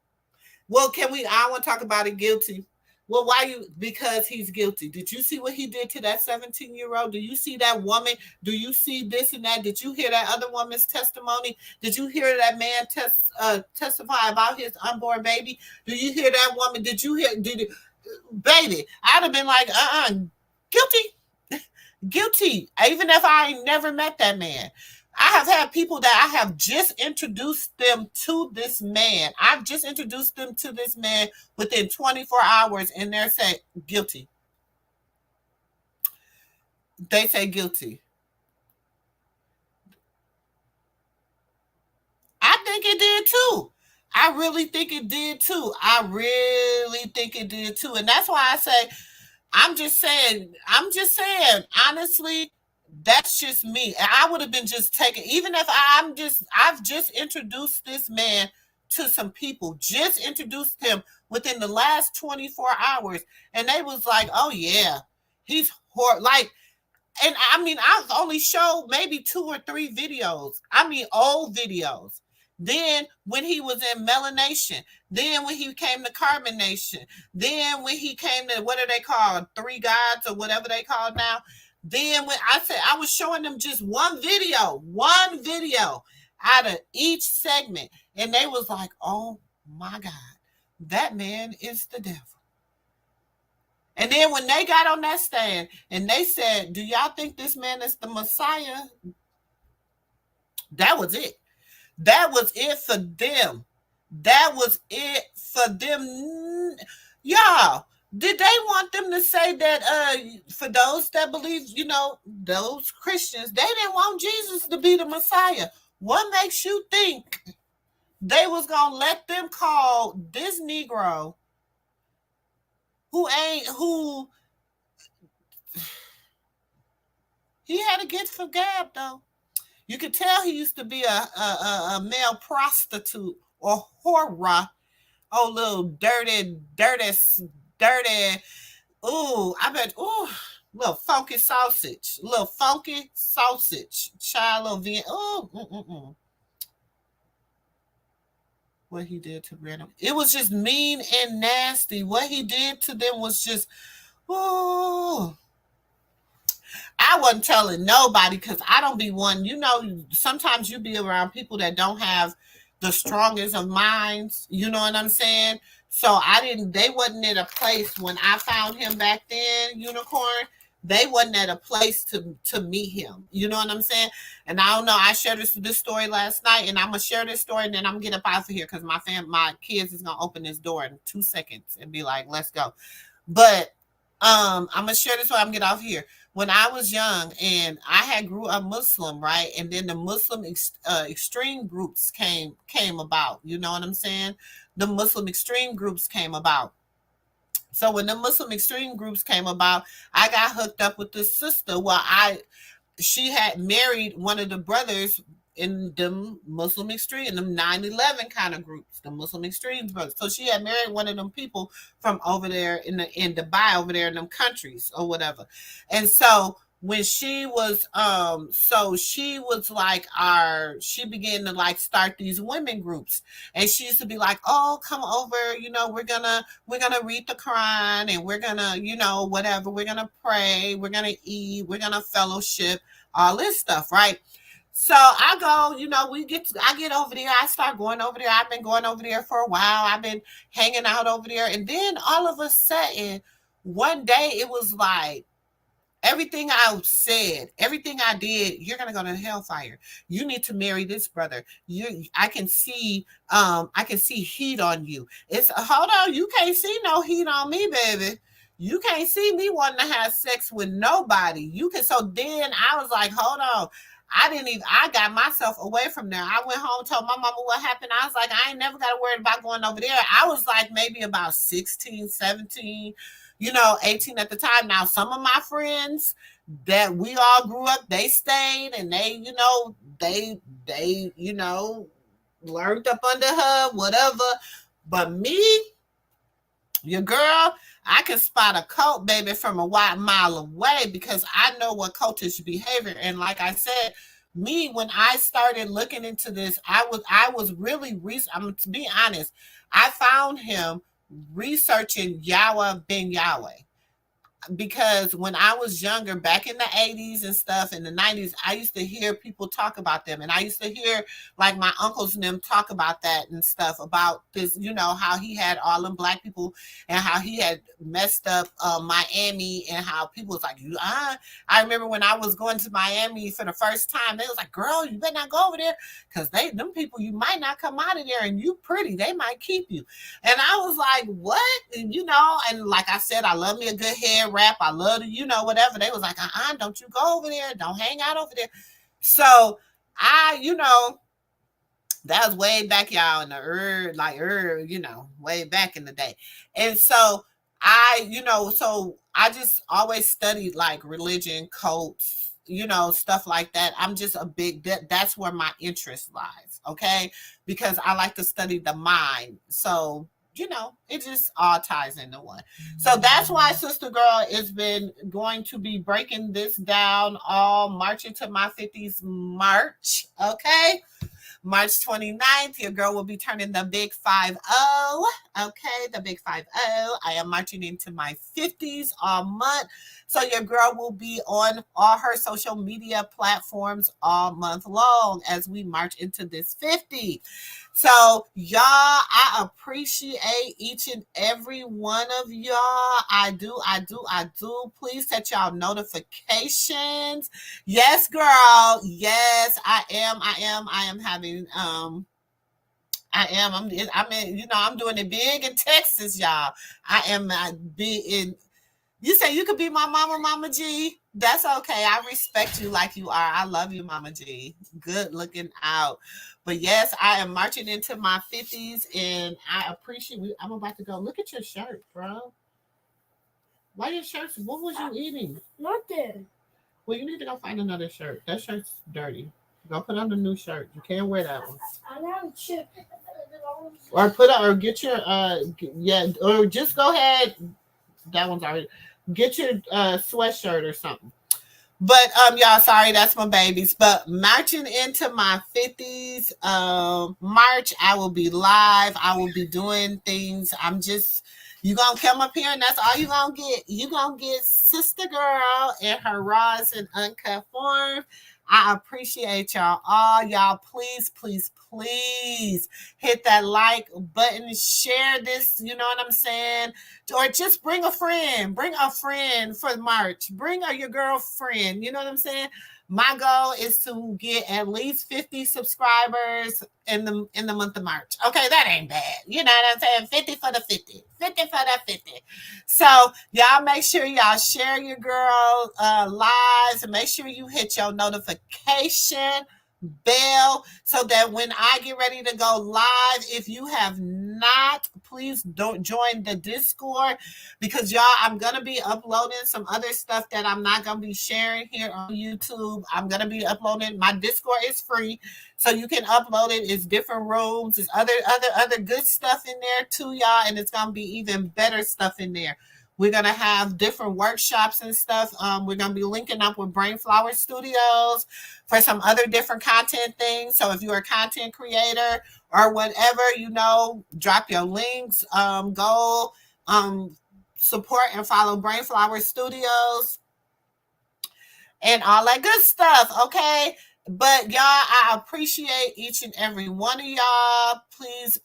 Well, I want to talk about it. Guilty. Well, why you? Because he's guilty. Did you see what he did to that 17-year-old? Do you see that woman? Do you see this and that? Did you hear that other woman's testimony? Did you hear that man testify about his unborn baby? Do you hear that woman? Did you hear? Baby, I'd have been like, guilty. Guilty. Even if I ain't never met that man. I have had people that I have just introduced them to this man. I've just introduced them to this man within 24 hours, and they're saying guilty. They say guilty. I think it did too. I really think it did too. I really think it did too. And that's why I say, I'm just saying, honestly, that's just me. And I would have been just taken, even if I've just introduced this man to some people, just introduced him within the last 24 hours. And they was like, oh yeah, he's like, and I mean, I've only showed maybe 2 or 3 videos. I mean, old videos. Then when he was in Melanation, then when he came to Carbonation, then when he came to, what are they called? 3 Gods or whatever they call now. Then when I said, I was showing them just one video out of each segment. And they was like, oh my God, that man is the devil. And then when they got on that stand and they said, do y'all think this man is the Messiah? That was it. That was it for them. That was it for them. Y'all, did they want them to say that for those that believe, those Christians, they didn't want Jesus to be the Messiah? What makes you think they was going to let them call this Negro who he had a gift for gab though. You could tell he used to be a male prostitute or whore. Oh, little dirty. Ooh, I bet. Ooh, little funky sausage. Child of the. Ooh. What he did to Brandon. It was just mean and nasty. What he did to them was just. Ooh. I wasn't telling nobody because I don't be one. Sometimes you be around people that don't have the strongest of minds. You know what I'm saying? So they wasn't at a place when I found him back then, Unicorn. They wasn't at a place to meet him. You know what I'm saying? And I don't know. I shared this story last night, and I'm gonna share this story, and then I'm gonna get up out of here because my kids is gonna open this door in 2 seconds and be like, "Let's go." But I'm gonna share this story. I'm gonna get off here. When I was young and I had grew up Muslim, right? And then the Muslim extreme groups came about. You know what I'm saying? The Muslim extreme groups came about. So when the Muslim extreme groups came about, I got hooked up with this sister. Well, she had married one of the brothers in them Muslim extreme, them 9/11 kind of groups, the Muslim extremes brothers. So she had married one of them people from over there in Dubai, over there in them countries or whatever. And so when she was she began to like start these women groups, and she used to be like, oh, come over, we're gonna read the Quran, and we're gonna, whatever, we're gonna pray, we're gonna eat, we're gonna fellowship, all this stuff, right? So I go, I get over there. I start going over there. I've been going over there for a while. I've been hanging out over there. And then all of a sudden, one day it was like, everything I said, everything I did, you're gonna go to hellfire. You need to marry this brother. I can see heat on you. It's hold on, you can't see no heat on me, baby. You can't see me wanting to have sex with nobody. So then I was like, hold on. I got myself away from there. I went home, told my mama what happened. I was like, I ain't never got to worry about going over there. I was like maybe about 16, 17, 18 at the time. Now, some of my friends that we all grew up, they stayed and they learned up under her, whatever. But me, Your girl, I can spot a cult, baby, from a wide mile away because I know what cultish behavior. And like I said, me, when I started looking into this, I was really I'm to be honest, I found him researching Yahweh ben Yahweh. Because when I was younger, back in the 80s and stuff, in the 90s, I used to hear people talk about them. And I used to hear like my uncles and them talk about that and stuff, about this, you know, how he had all them black people and how he had messed up Miami, and how people was like, I remember when I was going to Miami for the first time, they was like, girl, you better not go over there because them people, you might not come out of there, and you pretty, they might keep you. And I was like, what? And, you know, and like I said, I love me a good hair wrap. I love, you know, whatever. They was like, don't you go over there. Don't hang out over there. So you know, that was way back, y'all, in the you know, way back in the day. And so you know, so I just always studied like religion, cults, you know, stuff like that. I'm just a big, that's where my interest lies. Okay. Because I like to study the mind. So, you know, it just all ties into one. So that's why SistaGirl has been going to be breaking this down all March into my 50s March. Okay. March 29th, your girl will be turning the big 50. Okay, the big 50. I am marching into my 50s all month. So your girl will be on all her social media platforms all month long as we march into this 50. So y'all, I appreciate each and every one of y'all. I do. Please set y'all notifications. Yes, girl. Yes, I am having I'm in, you know, I'm doing it big in Texas, y'all. I am big in. You say you could be my Mama G. That's okay. I respect you like you are. I love you, Mama G. Good looking out. But yes, I am marching into my 50s, and I appreciate you. I'm about to go. Look at your shirt, bro. Why your shirts? What was you eating? Nothing. Well, you need to go find another shirt. That shirt's dirty. Go put on a new shirt. You can't wear that one. I got a chip. Or or get your or just go ahead. That one's already. Get your sweatshirt or something. But y'all, sorry, that's my babies. But marching into my 50s, March, I will be live. I will be doing things. You gonna come up here and that's all you gonna get. You gonna get SistaGirl in her rawest and uncut form. I appreciate y'all all. Y'all, please hit that like button, share this, you know what I'm saying? Or just bring a friend for March. Bring your girlfriend, you know what I'm saying? My goal is to get at least 50 subscribers in the month of March. Okay, that ain't bad. You know what I'm saying? 50 for the 50. 50 for the 50. So y'all make sure y'all share your girl lives, and make sure you hit your notification bell so that when I get ready to go live, if you have not, please don't join the Discord, because y'all, I'm gonna be uploading some other stuff that I'm not gonna be sharing here on YouTube. I'm gonna be uploading. My Discord is free, so you can upload it. It's different rooms. It's other good stuff in there too, y'all, and it's gonna be even better stuff in there. We're going to have different workshops and stuff. We're going to be linking up with Brainflower Studios for some other different content things. So if you're a content creator or whatever, you know, drop your links, go support and follow Brainflower Studios and all that good stuff, okay? But y'all, I appreciate each and every one of y'all. Please,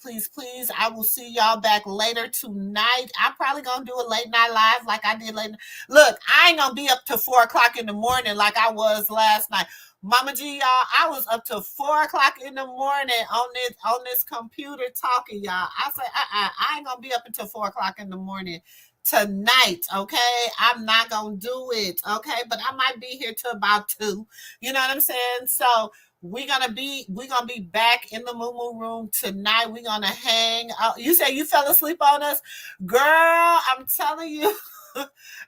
I will see y'all back later tonight. I'm probably gonna do a late night live like I did later. Look, I ain't gonna be up to 4 o'clock in the morning like I was last night. Mama G, y'all, I was up to 4 o'clock in the morning on this computer talking, y'all. I said, I ain't gonna be up until 4 o'clock in the morning tonight, okay? I'm not gonna do it, okay? But I might be here till about 2. You know what I'm saying? So we're gonna be back in the MooMoo room tonight. We're gonna hang out. You say you fell asleep on us, girl? I'm telling you.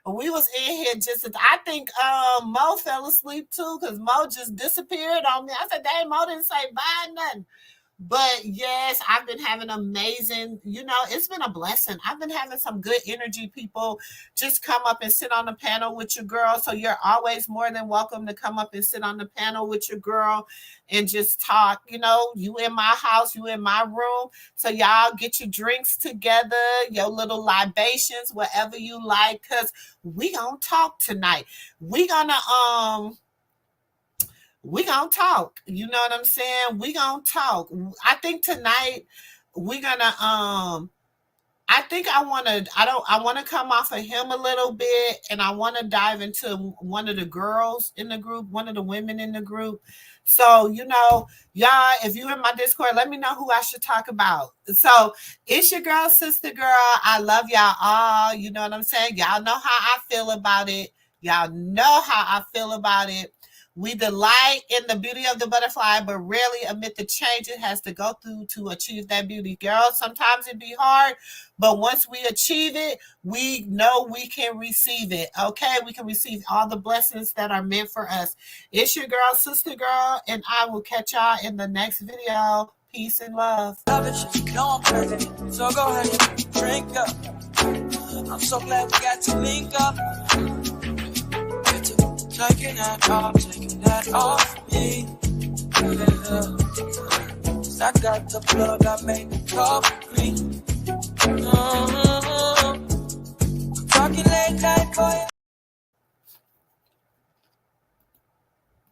We was in here I think Mo fell asleep too, because Mo just disappeared on me. I said, dang, Mo didn't say bye, nothing. But yes, I've been having amazing, it's been a blessing. I've been having some good energy people just come up and sit on the panel with your girl. So you're always more than welcome to come up and sit on the panel with your girl and just talk. You in my house, you in my room. So y'all get your drinks together, your little libations, whatever you like, because we gonna talk tonight. We gonna talk. You know what I'm saying? We gonna talk. I think tonight we're gonna I want to come off of him a little bit, and I want to dive into one of the girls in the group, one of the women in the group. So, y'all, if you're in my Discord, let me know who I should talk about. So it's your girl, Sister Girl. I love y'all all. You know what I'm saying? Y'all know how I feel about it. Y'all know how I feel about it. We delight in the beauty of the butterfly, but rarely admit the change it has to go through to achieve that beauty. Girl, sometimes it be hard, but once we achieve it, we know we can receive it, okay? We can receive all the blessings that are meant for us. It's your girl, Sister Girl, and I will catch y'all in the next video. Peace and love. Love it, you know I'm perfect, so go ahead and drink up. I'm so glad we got to link up. Taking that off me. Yeah. 'Cause I got the plug, I made the coffee. Talking late night, boy.